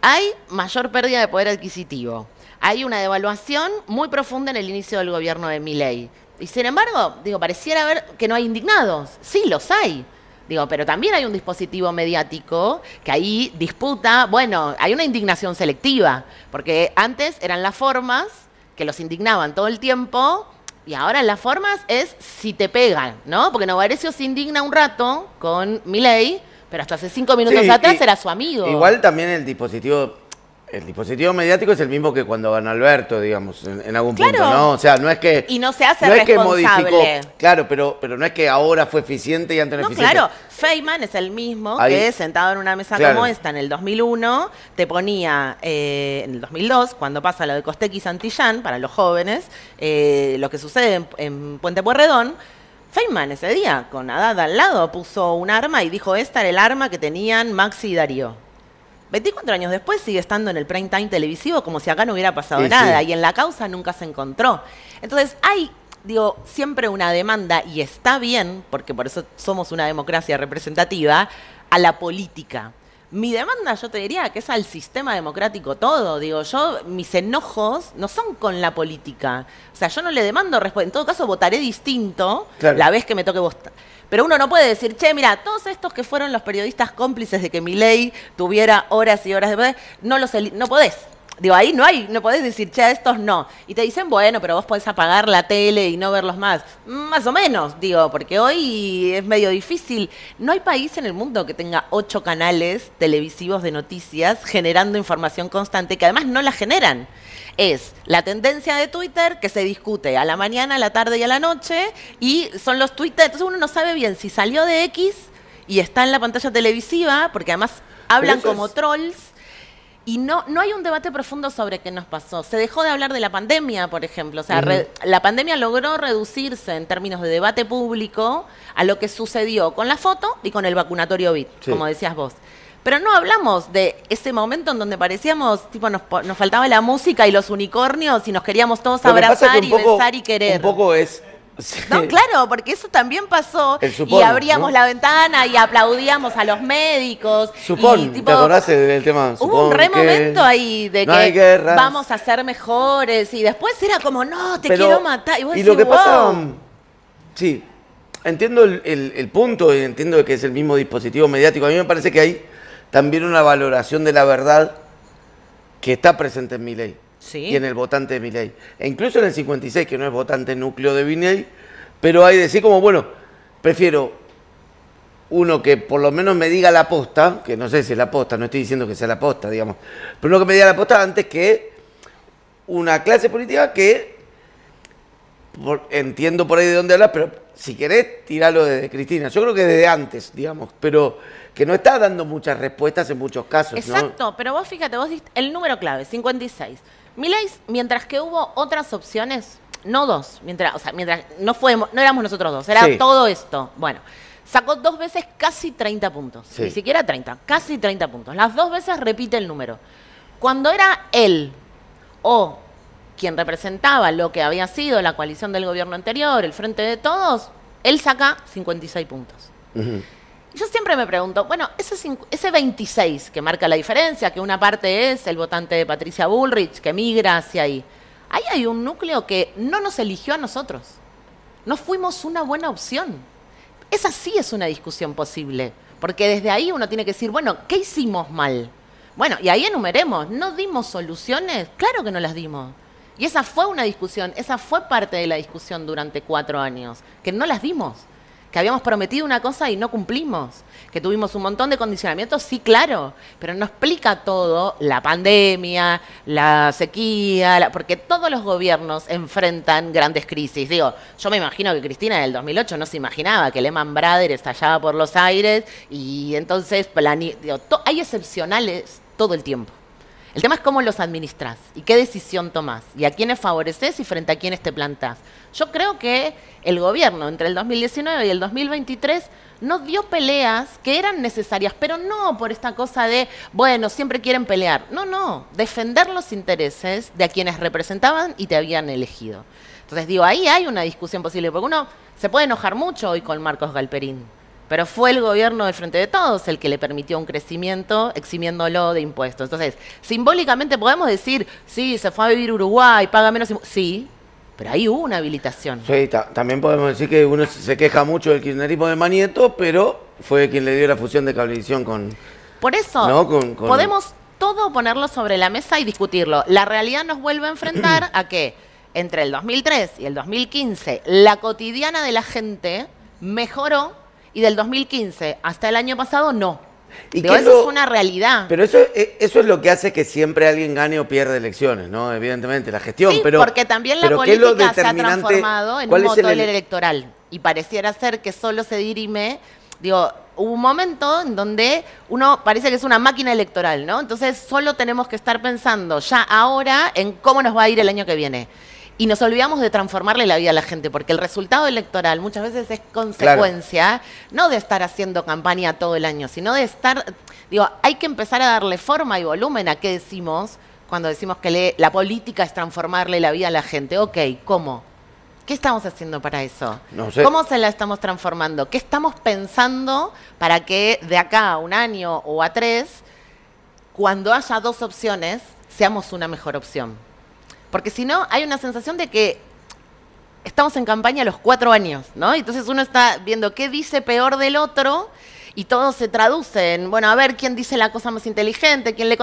hay mayor pérdida de poder adquisitivo. Hay una devaluación muy profunda en el inicio del gobierno de Milei. Y sin embargo, digo, pareciera ver que no hay indignados. Sí, los hay. Digo, pero también hay un dispositivo mediático que ahí disputa, bueno, hay una indignación selectiva, porque antes eran las formas que los indignaban todo el tiempo y ahora las formas es si te pegan, ¿no? Porque Novarecio se indigna un rato con Milei, pero hasta hace 5 minutos atrás era su amigo. Igual también el dispositivo mediático es el mismo que cuando ganó Alberto, digamos, en algún punto, ¿no? O sea, no es que... Y no se hace no responsable. Es que modificó, claro, pero no es que ahora fue eficiente y antes no eficiente. Claro, Feynman es el mismo que sentado en una mesa como esta en el 2001, te ponía en el 2002, cuando pasa lo de Costec y Santillán, para los jóvenes, lo que sucede en Puente Pueyrredón, Feynman ese día, con Haddad al lado, puso un arma y dijo, esta era el arma que tenían Maxi y Darío. 24 años después sigue estando en el prime time televisivo como si acá no hubiera pasado nada. Y en la causa nunca se encontró. Entonces hay, digo, siempre una demanda, y está bien, porque por eso somos una democracia representativa, a la política. Mi demanda, yo te diría, que es al sistema democrático todo. Digo, mis enojos no son con la política. O sea, yo no le demando respuesta. En todo caso, votaré distinto la vez que me toque votar. Pero uno no puede decir, che, mira, todos estos que fueron los periodistas cómplices de que Milei tuviera horas y horas de poder, no podés. Digo, ahí no podés decir, che, a estos no. Y te dicen, bueno, pero vos podés apagar la tele y no verlos más. Más o menos, digo, porque hoy es medio difícil. No hay país en el mundo que tenga 8 canales televisivos de noticias generando información constante, que además no la generan. Es la tendencia de Twitter que se discute a la mañana, a la tarde y a la noche, y son los Twitter. Entonces uno no sabe bien si salió de X y está en la pantalla televisiva, porque además hablan como trolls. Y no hay un debate profundo sobre qué nos pasó. Se dejó de hablar de la pandemia, por ejemplo. O sea, la pandemia logró reducirse en términos de debate público a lo que sucedió con la foto y con el vacunatorio BID, como decías vos. Pero no hablamos de ese momento en donde parecíamos, tipo, nos faltaba la música y los unicornios y nos queríamos todos abrazar y besar y querer. Un poco es... No, claro, porque eso también pasó. Y abríamos la ventana y aplaudíamos a los médicos. ¿Te acordás del tema? Hubo un momento ahí de que vamos a ser mejores y después era como, no, te quiero matar. Y vos decís, lo que pasa... Sí, entiendo el punto y entiendo que es el mismo dispositivo mediático. A mí me parece que hay también una valoración de la verdad que está presente en Milei. Sí. y en el votante de Milei. E incluso en el 56, que no es votante núcleo de Milei, pero hay de decir como, bueno, prefiero uno que por lo menos me diga la posta, que no sé si es la posta, no estoy diciendo que sea la posta, digamos, pero uno que me diga la posta antes que una clase política que, entiendo por ahí de dónde hablas, pero si querés, tiralo desde Cristina. Yo creo que desde antes, digamos, pero que no está dando muchas respuestas en muchos casos, ¿no? Exacto, pero vos fíjate, vos diste el número clave, 56. Milei, mientras que hubo otras opciones, no dos, mientras no éramos nosotros dos, era Sí. todo esto. Bueno, sacó 2 veces casi 30 puntos, Sí. ni siquiera 30, casi 30 puntos. Las 2 veces repite el número. Cuando era él o quien representaba lo que había sido la coalición del gobierno anterior, el Frente de Todos, él saca 56 puntos. Ujú. Y yo siempre me pregunto, bueno, ese 26 que marca la diferencia, que una parte es el votante de Patricia Bullrich, que migra hacia ahí, ahí hay un núcleo que no nos eligió a nosotros. No fuimos una buena opción. Esa sí es una discusión posible, porque desde ahí uno tiene que decir, bueno, ¿qué hicimos mal? Bueno, y ahí enumeremos, ¿no dimos soluciones? Claro que no las dimos. Y esa fue una discusión, esa fue parte de la discusión durante 4 años, que no las dimos, que habíamos prometido una cosa y no cumplimos, que tuvimos un montón de condicionamientos, sí, claro, pero no explica todo, la pandemia, la sequía, porque todos los gobiernos enfrentan grandes crisis. Digo, yo me imagino que Cristina en el 2008 no se imaginaba que Lehman Brothers estallaba por los aires y entonces hay excepcionales todo el tiempo. El tema es cómo los administrás y qué decisión tomás y a quiénes favoreces y frente a quiénes te plantás. Yo creo que el gobierno entre el 2019 y el 2023 no dio peleas que eran necesarias, pero no por esta cosa de, bueno, siempre quieren pelear. No, defender los intereses de a quienes representaban y te habían elegido. Entonces digo, ahí hay una discusión posible, porque uno se puede enojar mucho hoy con Marcos Galperín, pero fue el gobierno del Frente de Todos el que le permitió un crecimiento eximiéndolo de impuestos. Entonces, simbólicamente podemos decir, sí, se fue a vivir Uruguay, paga menos impuestos. Sí, pero ahí hubo una habilitación. Sí, también podemos decir que uno se queja mucho del kirchnerismo de Manieto, pero fue quien le dio la fusión de Cablevisión con... Por eso, ¿no? podemos todo ponerlo sobre la mesa y discutirlo. La realidad nos vuelve a enfrentar a que entre el 2003 y el 2015 la cotidiana de la gente mejoró y del 2015 hasta el año pasado no. ¿Y Digo, eso es una realidad. Pero eso es lo que hace que siempre alguien gane o pierda elecciones, ¿no? Evidentemente, la gestión. Sí, pero, porque también la pero ¿qué es lo política se ha determinante? transformado en ¿Cuál un es el motor electoral. Y pareciera ser que solo se dirime. Digo, hubo un momento en donde uno parece que es una máquina electoral, ¿no? Entonces solo tenemos que estar pensando ya ahora en cómo nos va a ir el año que viene. Y nos olvidamos de transformarle la vida a la gente, porque el resultado electoral muchas veces es consecuencia, no de estar haciendo campaña todo el año, sino de estar, digo, hay que empezar a darle forma y volumen a qué decimos cuando decimos que la política es transformarle la vida a la gente. Ok, ¿cómo? ¿Qué estamos haciendo para eso? No sé. ¿Cómo se la estamos transformando? ¿Qué estamos pensando para que de acá a 1 año o a 3, cuando haya 2 opciones, seamos una mejor opción? Porque si no, hay una sensación de que estamos en campaña a los 4 años, ¿no? Entonces uno está viendo qué dice peor del otro y todo se traduce en, bueno, a ver quién dice la cosa más inteligente, quién le...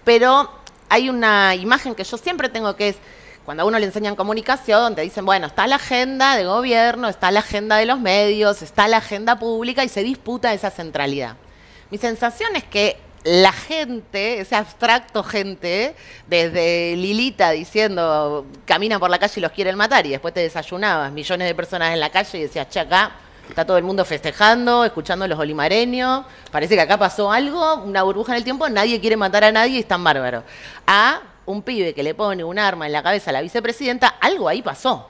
Pero hay una imagen que yo siempre tengo que es, cuando a uno le enseñan comunicación, te dicen, bueno, está la agenda de gobierno, está la agenda de los medios, está la agenda pública y se disputa esa centralidad. Mi sensación es que la gente, ese abstracto gente, desde Lilita diciendo camina por la calle y los quieren matar, y después te desayunabas millones de personas en la calle y decías, che, acá está todo el mundo festejando, escuchando a los olimareños, parece que acá pasó algo, una burbuja en el tiempo, nadie quiere matar a nadie y están bárbaros. A un pibe que le pone un arma en la cabeza a la vicepresidenta, algo ahí pasó.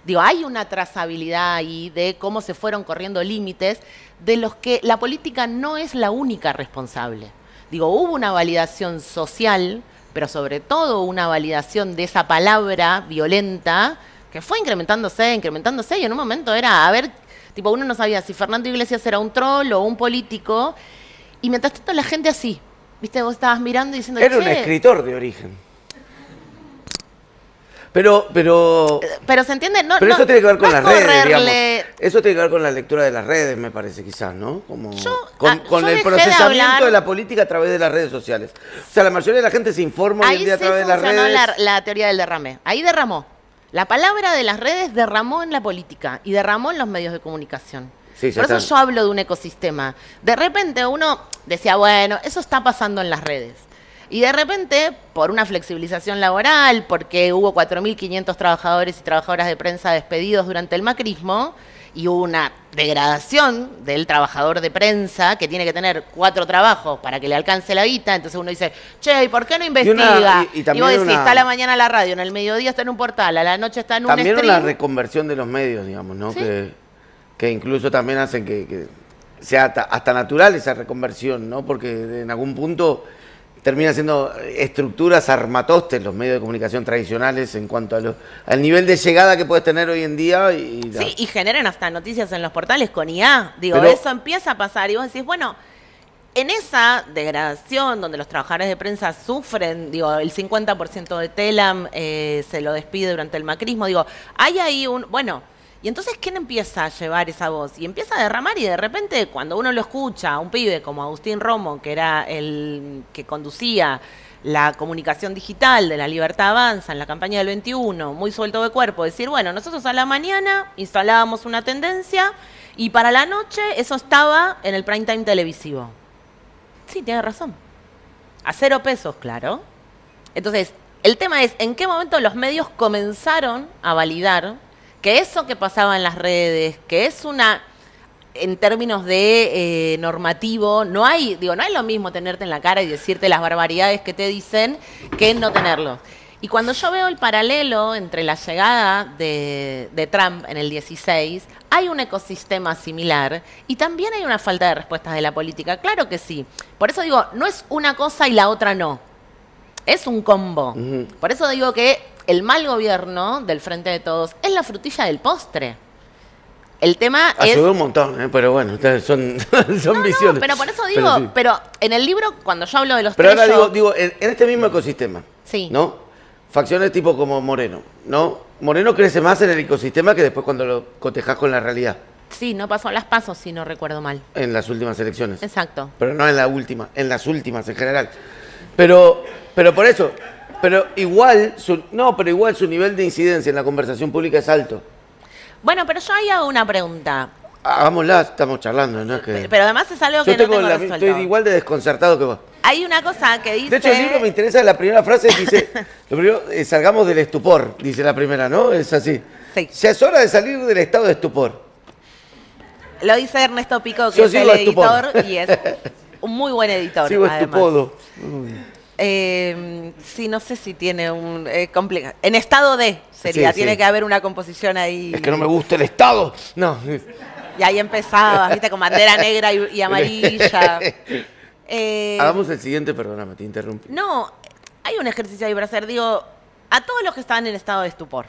Digo, hay una trazabilidad ahí de cómo se fueron corriendo límites de los que la política no es la única responsable. Digo, hubo una validación social, pero sobre todo una validación de esa palabra violenta que fue incrementándose, y en un momento era, a ver, tipo, uno no sabía si Fernando Iglesias era un troll o un político, y mientras tanto la gente así, ¿viste? Vos estabas mirando y diciendo, Era un che, escritor de origen. Pero se entiende, no. Pero eso tiene que ver con las redes, digamos. correrle- Eso tiene que ver con la lectura de las redes, me parece, quizás, ¿no? Como con yo el dejé procesamiento hablar- de la política a través de las redes sociales. O sea, la mayoría de la gente se informa hoy en Ahí día a sí través de las funcionó redes. la teoría del derrame. Ahí derramó. La palabra de las redes derramó en la política y derramó en los medios de comunicación. Sí, ya Por eso está. yo hablo de un ecosistema. De repente uno decía, bueno, eso está pasando en las redes. Y de repente, por una flexibilización laboral, porque hubo 4.500 trabajadores y trabajadoras de prensa despedidos durante el macrismo, y hubo una degradación del trabajador de prensa que tiene que tener 4 trabajos para que le alcance la guita, entonces uno dice, che, ¿y por qué no investiga? y Y, también vos decís, una- está a la mañana en la radio, en el mediodía está en un portal, a la noche está en un También stream. una reconversión de los medios, digamos, ¿no? Sí. Que incluso también hacen que sea hasta natural esa reconversión, ¿no? Porque en algún punto termina siendo estructuras armatostes los medios de comunicación tradicionales en cuanto al nivel de llegada que puedes tener hoy en día. Sí, y generan hasta noticias en los portales con IA. Digo, Pero- eso empieza a pasar y vos decís, bueno, en esa degradación donde los trabajadores de prensa sufren, digo, el 50% de Telam se lo despide durante el macrismo, digo, hay ahí bueno, y entonces ¿quién empieza a llevar esa voz? Y empieza a derramar y de repente cuando uno lo escucha, a un pibe como Agustín Romo, que era el que conducía la comunicación digital de La Libertad Avanza en la campaña del 21, muy suelto de cuerpo, decir, bueno, nosotros a la mañana instalábamos una tendencia y para la noche eso estaba en el prime time televisivo. Sí, tiene razón. A 0 pesos, claro. Entonces, el tema es, ¿en qué momento los medios comenzaron a validar que eso que pasaba en las redes, que es en términos de normativo, no hay lo mismo tenerte en la cara y decirte las barbaridades que te dicen que no tenerlo. Y cuando yo veo el paralelo entre la llegada de Trump en el 16, hay un ecosistema similar y también hay una falta de respuestas de la política. Claro que sí. Por eso digo, no es una cosa y la otra no. Es un combo. Ujú. Por eso digo que el mal gobierno del Frente de Todos es la frutilla del postre. El tema es... Ayudó un montón, pero bueno, son visiones. No, pero por eso digo, sí. pero en el libro, cuando yo hablo de los Pero tres, ahora yo- digo, en este mismo ecosistema, Sí. ¿no? Facciones tipo como Moreno, ¿no? Moreno crece más en el ecosistema que después cuando lo cotejás con la realidad, Sí, no pasó a las pasos, si no recuerdo mal. en las últimas elecciones. Exacto. Pero no en la última, en las últimas en general. Pero por eso, pero igual su nivel de incidencia en la conversación pública es alto. Bueno, pero yo ahí hago una pregunta. Hagámosla, estamos charlando, ¿no? Es que Pero además es algo que yo no tengo tengo resuelto. estoy igual de desconcertado que vos. Hay una cosa que dice... De hecho, el libro me interesa, la primera frase dice, lo primero, salgamos del estupor, dice la primera, ¿no? Es así. Sí. Ya es hora de salir del estado de estupor. Lo dice Ernesto Pico, que Yo es el sigo estupor. editor y es un muy buen editor. Sigo además. estupodo. Sí, no sé si tiene un... compleja. En estado de sería, Sí, tiene sí. que haber una composición ahí. Es que no me gusta el estado. No. Y ahí empezaba, viste, con bandera negra y amarilla. Hagamos el siguiente, perdóname, te interrumpí. No, hay un ejercicio ahí para hacer. Digo, a todos los que están en estado de estupor,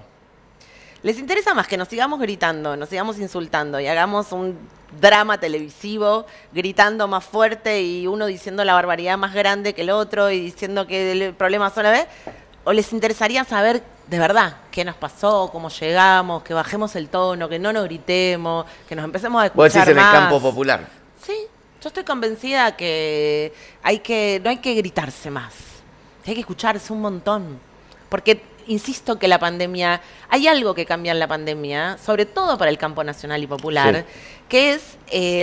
¿les interesa más que nos sigamos gritando, nos sigamos insultando y hagamos un drama televisivo gritando más fuerte y uno diciendo la barbaridad más grande que el otro y diciendo que el problema son a vez? ¿O les interesaría saber de verdad qué nos pasó, cómo llegamos, que bajemos el tono, que no nos gritemos, que nos empecemos a Vos escuchar decís en más? el campo popular. Sí, yo estoy convencida que no hay que gritarse más, hay que escucharse un montón. Porque, insisto que la pandemia, hay algo que cambia en la pandemia, sobre todo para el campo nacional y popular, que es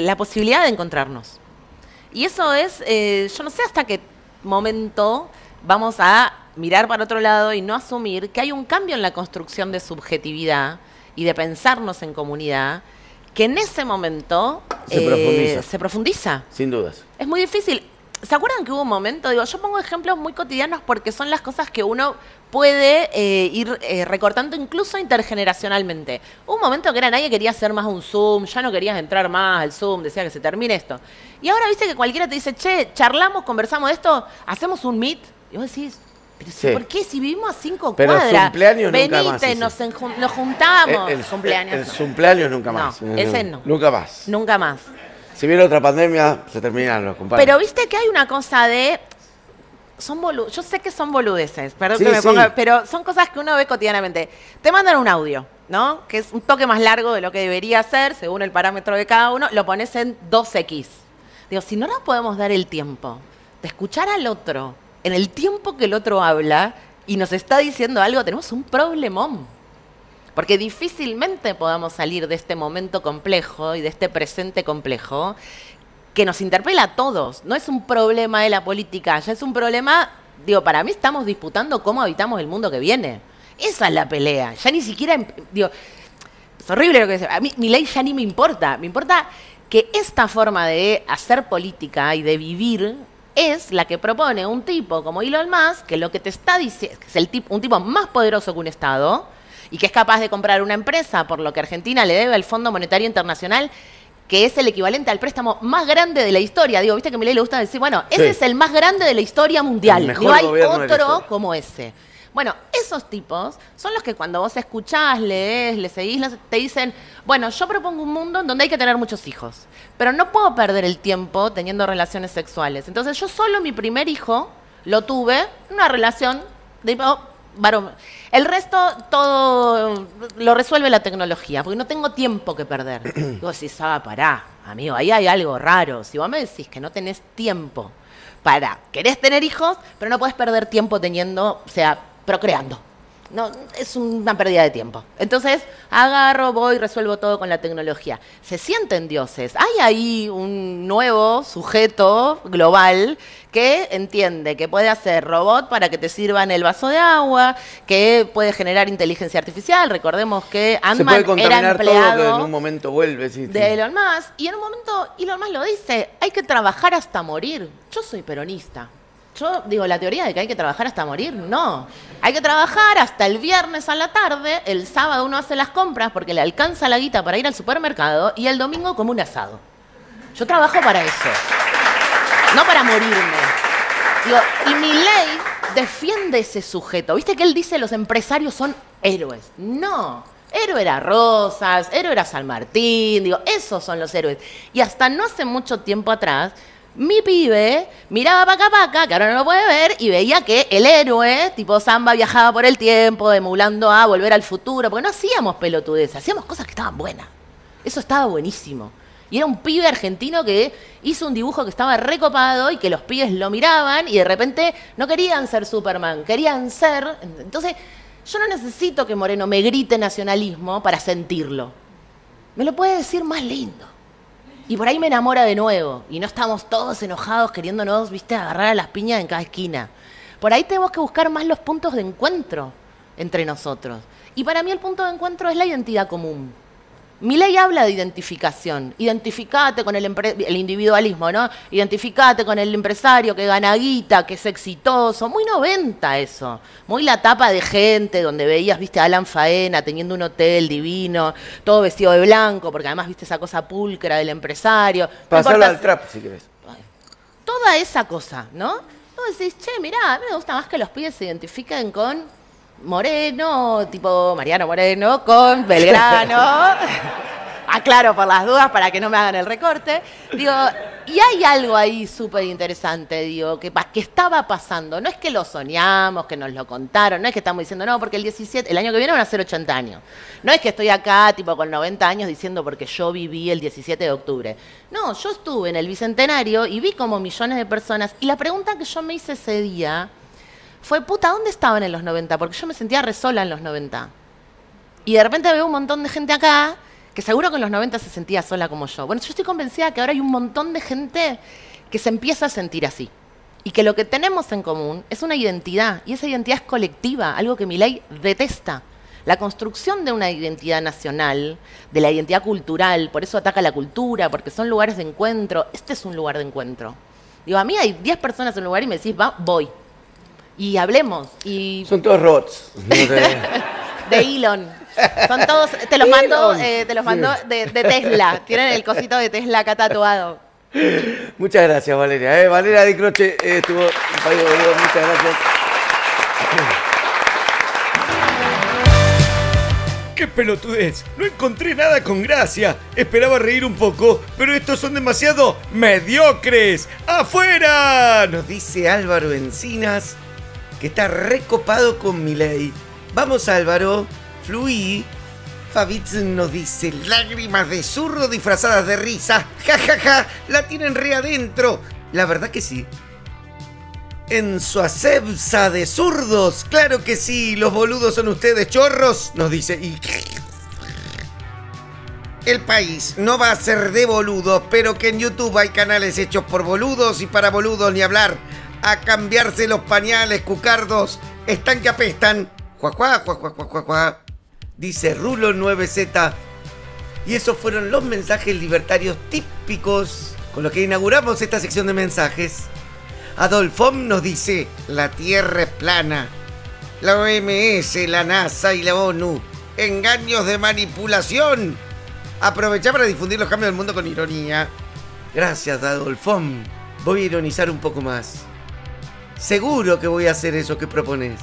la posibilidad de encontrarnos. Y eso es, yo no sé hasta qué momento vamos a mirar para otro lado y no asumir que hay un cambio en la construcción de subjetividad y de pensarnos en comunidad, que en ese momento se profundiza. Sin dudas. Es muy difícil. ¿Se acuerdan que hubo un momento? Digo, yo pongo ejemplos muy cotidianos porque son las cosas que uno puede ir recortando incluso intergeneracionalmente. Hubo un momento que nadie quería hacer más un Zoom, ya no querías entrar más al Zoom, decía que se termine esto. Y ahora viste que cualquiera te dice, che, charlamos, conversamos de esto, hacemos un meet. Y vos decís, pero Sí. ¿por qué? Si vivimos a 5 Pero cuadras, cumpleaños nunca venite, más, sí, sí. nos juntamos. El Cumpleaños. no. cumpleaños nunca No, más. ese no. Nunca más. Nunca más. Si viene otra pandemia, se terminan los cumpleaños. Pero viste que hay una cosa de yo sé que son boludeces, perdón Sí, que me sí. ponga, pero son cosas que uno ve cotidianamente. Te mandan un audio, ¿no? Que es un toque más largo de lo que debería ser, según el parámetro de cada uno, lo pones en 2x. Digo, si no nos podemos dar el tiempo de escuchar al otro en el tiempo que el otro habla y nos está diciendo algo, tenemos un problemón. Porque difícilmente podamos salir de este momento complejo y de este presente complejo que nos interpela a todos. No es un problema de la política, ya es un problema, digo, para mí estamos disputando cómo habitamos el mundo que viene. Esa es la pelea. Ya ni siquiera, digo, es horrible lo que dice. A mí mi ley ya ni me importa. Me importa que esta forma de hacer política y de vivir es la que propone un tipo como Elon Musk, que lo que te está diciendo, que es un tipo más poderoso que un Estado y que es capaz de comprar una empresa por lo que Argentina le debe al Fondo Monetario Internacional, que es el equivalente al préstamo más grande de la historia. Digo, viste que a Milei le gusta decir, bueno, ese es el más grande de la historia mundial. No hay otro como ese. Bueno, esos tipos son los que cuando vos escuchás, lees, le seguís, te dicen, bueno, yo propongo un mundo en donde hay que tener muchos hijos, pero no puedo perder el tiempo teniendo relaciones sexuales. Entonces yo solo mi primer hijo lo tuve en una relación de varón. El resto todo lo resuelve la tecnología, porque no tengo tiempo que perder. Digo, si pará, amigo, ahí hay algo raro. Si vos me decís que no tenés tiempo querés tener hijos, pero no podés perder tiempo teniendo, o sea, procreando. No, es una pérdida de tiempo. Entonces, agarro, voy, resuelvo todo con la tecnología. Se sienten dioses. Hay ahí un nuevo sujeto global que entiende que puede hacer robot para que te sirvan el vaso de agua, que puede generar inteligencia artificial. Recordemos que Ant-Man era empleado todo, que en un momento vuelve, de Elon Musk. Y en un momento Elon Musk lo dice, hay que trabajar hasta morir. Yo soy peronista. Yo digo, la teoría de que hay que trabajar hasta morir, no. Hay que trabajar hasta el viernes a la tarde, el sábado uno hace las compras porque le alcanza la guita para ir al supermercado y el domingo come un asado. Yo trabajo para eso, no para morirme. Digo, y Milei defiende ese sujeto. ¿Viste que él dice los empresarios son héroes? No. Héroe era Rosas, héroe era San Martín, digo, esos son los héroes. Y hasta no hace mucho tiempo atrás, mi pibe miraba Paca Paca, que ahora no lo puede ver, y veía que el héroe, tipo Samba, viajaba por el tiempo, emulando a Volver al Futuro, porque no hacíamos pelotudeces, hacíamos cosas que estaban buenas. Eso estaba buenísimo. Y era un pibe argentino que hizo un dibujo que estaba recopado y que los pibes lo miraban y de repente no querían ser Superman, querían ser... Entonces, yo no necesito que Moreno me grite nacionalismo para sentirlo. Me lo puede decir más lindo. Y por ahí me enamora de nuevo. Y no estamos todos enojados queriéndonos, viste, agarrar a las piñas en cada esquina. Por ahí tenemos que buscar más los puntos de encuentro entre nosotros. Y para mí el punto de encuentro es la identidad común. Milei habla de identificación. Identificate con el individualismo, ¿no? Identificate con el empresario que gana guita, que es exitoso. Muy 90 eso. Muy la tapa de gente donde veías, viste, a Alan Faena teniendo un hotel divino, todo vestido de blanco, porque además viste esa cosa pulcra del empresario. Pasarlo al trap, si querés. Toda esa cosa, ¿no? Vos decís, che, mirá, a mí me gusta más que los pibes se identifiquen con Moreno, tipo Mariano Moreno, con Belgrano. Aclaro por las dudas para que no me hagan el recorte. Digo, y hay algo ahí súper interesante, digo, que estaba pasando. No es que lo soñamos, que nos lo contaron, no es que estamos diciendo, no, porque el año que viene van a ser 80 años. No es que estoy acá, tipo, con 90 años diciendo porque yo viví el 17 de octubre. No, yo estuve en el Bicentenario y vi como millones de personas. Y la pregunta que yo me hice ese día fue, puta, ¿dónde estaban en los 90? Porque yo me sentía re sola en los 90. Y de repente veo un montón de gente acá que seguro que en los 90 se sentía sola como yo. Bueno, yo estoy convencida que ahora hay un montón de gente que se empieza a sentir así. Y que lo que tenemos en común es una identidad. Y esa identidad es colectiva, algo que Milei detesta. La construcción de una identidad nacional, de la identidad cultural, por eso ataca la cultura, porque son lugares de encuentro. Este es un lugar de encuentro. Digo, a mí hay 10 personas en un lugar y me decís, voy. Y hablemos. Y... Son todos robots. De Elon. Son todos, te los mando de Tesla. Tienen el cosito de Tesla acá tatuado. Muchas gracias, Valeria. Valeria Di Croce estuvo en País Boludo. Muchas gracias. ¡Qué pelotudez! No encontré nada con gracia. Esperaba reír un poco, pero estos son demasiado mediocres. ¡Afuera! Nos dice Álvaro Encinas, que está recopado con Milei. Vamos, Álvaro, fluí. Fabitz nos dice, lágrimas de zurdo disfrazadas de risa. ¡Ja, ja, ja! ¡La tienen re adentro! La verdad que sí. En su acepsa de zurdos, claro que sí, los boludos son ustedes, chorros, nos dice. Y el país no va a ser de boludos, pero que en YouTube hay canales hechos por boludos y para boludos ni hablar. A cambiarse los pañales, cucardos, están que apestan. Juá, juá, juá, juá, juá, juá, juá. Dice Rulo 9Z. Y esos fueron los mensajes libertarios típicos con los que inauguramos esta sección de mensajes. Adolfom nos dice, la Tierra es plana. La OMS, la NASA y la ONU. Engaños de manipulación. Aprovechá para difundir los cambios del mundo con ironía. Gracias, Adolfom. Voy a ironizar un poco más. Seguro que voy a hacer eso que propones.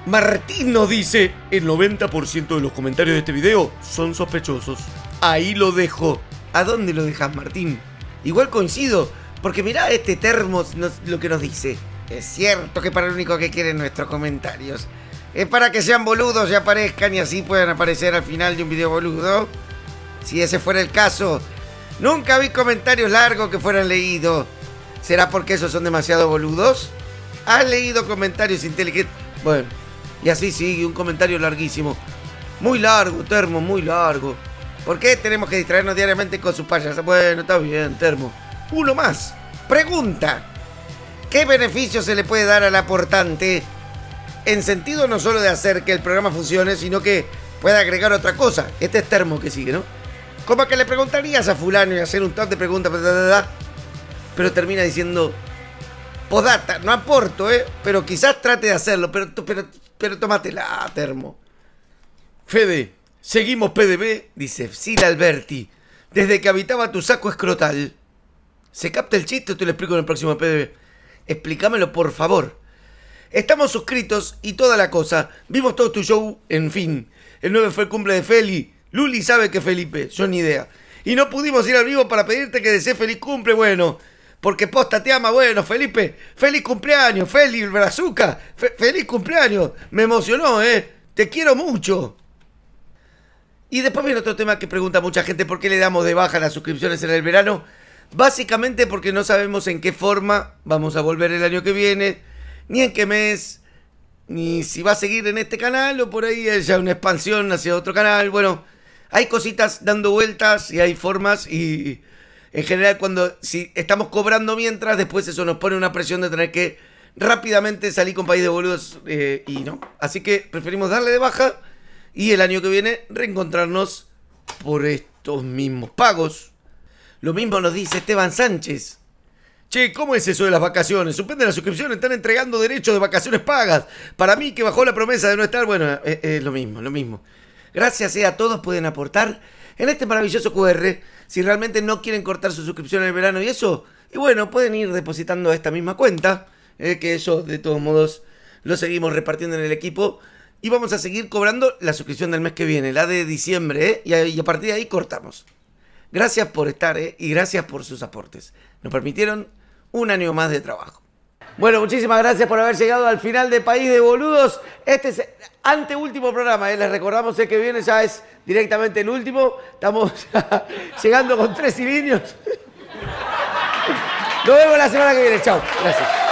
Martín nos dice, el 90% de los comentarios de este video son sospechosos. Ahí lo dejo. ¿A dónde lo dejas, Martín? Igual coincido. Porque mirá este termo lo que nos dice. Es cierto que para lo único que quieren nuestros comentarios es para que sean boludos y aparezcan y así puedan aparecer al final de un video boludo. Si ese fuera el caso, nunca vi comentarios largos que fueran leídos. ¿Será porque esos son demasiado boludos? ¿Has leído comentarios inteligentes? Bueno, y así sigue un comentario larguísimo. Muy largo, Termo, muy largo. ¿Por qué tenemos que distraernos diariamente con sus payas? Bueno, está bien, Termo. Uno más. Pregunta. ¿Qué beneficio se le puede dar al aportante? En sentido no solo de hacer que el programa funcione, sino que pueda agregar otra cosa. Este es Termo que sigue, ¿no? Como que le preguntarías a fulano y hacer un top de preguntas, pero termina diciendo, podata, no aporto, pero quizás trate de hacerlo, pero tómatela, Termo. Fede, seguimos PDB, dice Sil Alberti, desde que habitaba tu saco escrotal. ¿Se capta el chiste o te lo explico en el próximo PDB? Explícamelo, por favor. Estamos suscritos y toda la cosa. Vimos todo tu show, en fin. El 9 fue el cumple de Feli. Luli sabe que Felipe, yo ni idea. Y no pudimos ir al vivo para pedirte que desees feliz cumple, bueno. Porque posta te ama, bueno, Felipe. Feliz cumpleaños, Feli, el brazuca. Feliz cumpleaños. Me emocionó, Te quiero mucho. Y después viene otro tema que pregunta mucha gente, ¿por qué le damos de baja las suscripciones en el verano? Básicamente porque no sabemos en qué forma vamos a volver el año que viene, ni en qué mes, ni si va a seguir en este canal o por ahí haya una expansión hacia otro canal. Bueno, hay cositas dando vueltas y hay formas y en general si estamos cobrando mientras, después eso nos pone una presión de tener que rápidamente salir con País de Boludos y no. Así que preferimos darle de baja y el año que viene reencontrarnos por estos mismos pagos. Lo mismo nos dice Esteban Sánchez. Che, ¿cómo es eso de las vacaciones? Suspenden la suscripción, están entregando derechos de vacaciones pagas. Para mí que bajó la promesa de no estar, bueno, es lo mismo. Gracias a todos pueden aportar en este maravilloso QR. Si realmente no quieren cortar su suscripción en el verano y eso, y bueno, pueden ir depositando a esta misma cuenta, que eso de todos modos lo seguimos repartiendo en el equipo. Y vamos a seguir cobrando la suscripción del mes que viene, la de diciembre, y a partir de ahí cortamos. Gracias por estar, y gracias por sus aportes. Nos permitieron un año más de trabajo. Bueno, muchísimas gracias por haber llegado al final de País de Boludos. Este es anteúltimo programa, les recordamos el que viene ya es directamente el último. Estamos llegando con 3 cilindros. Nos vemos la semana que viene. Chao. Gracias.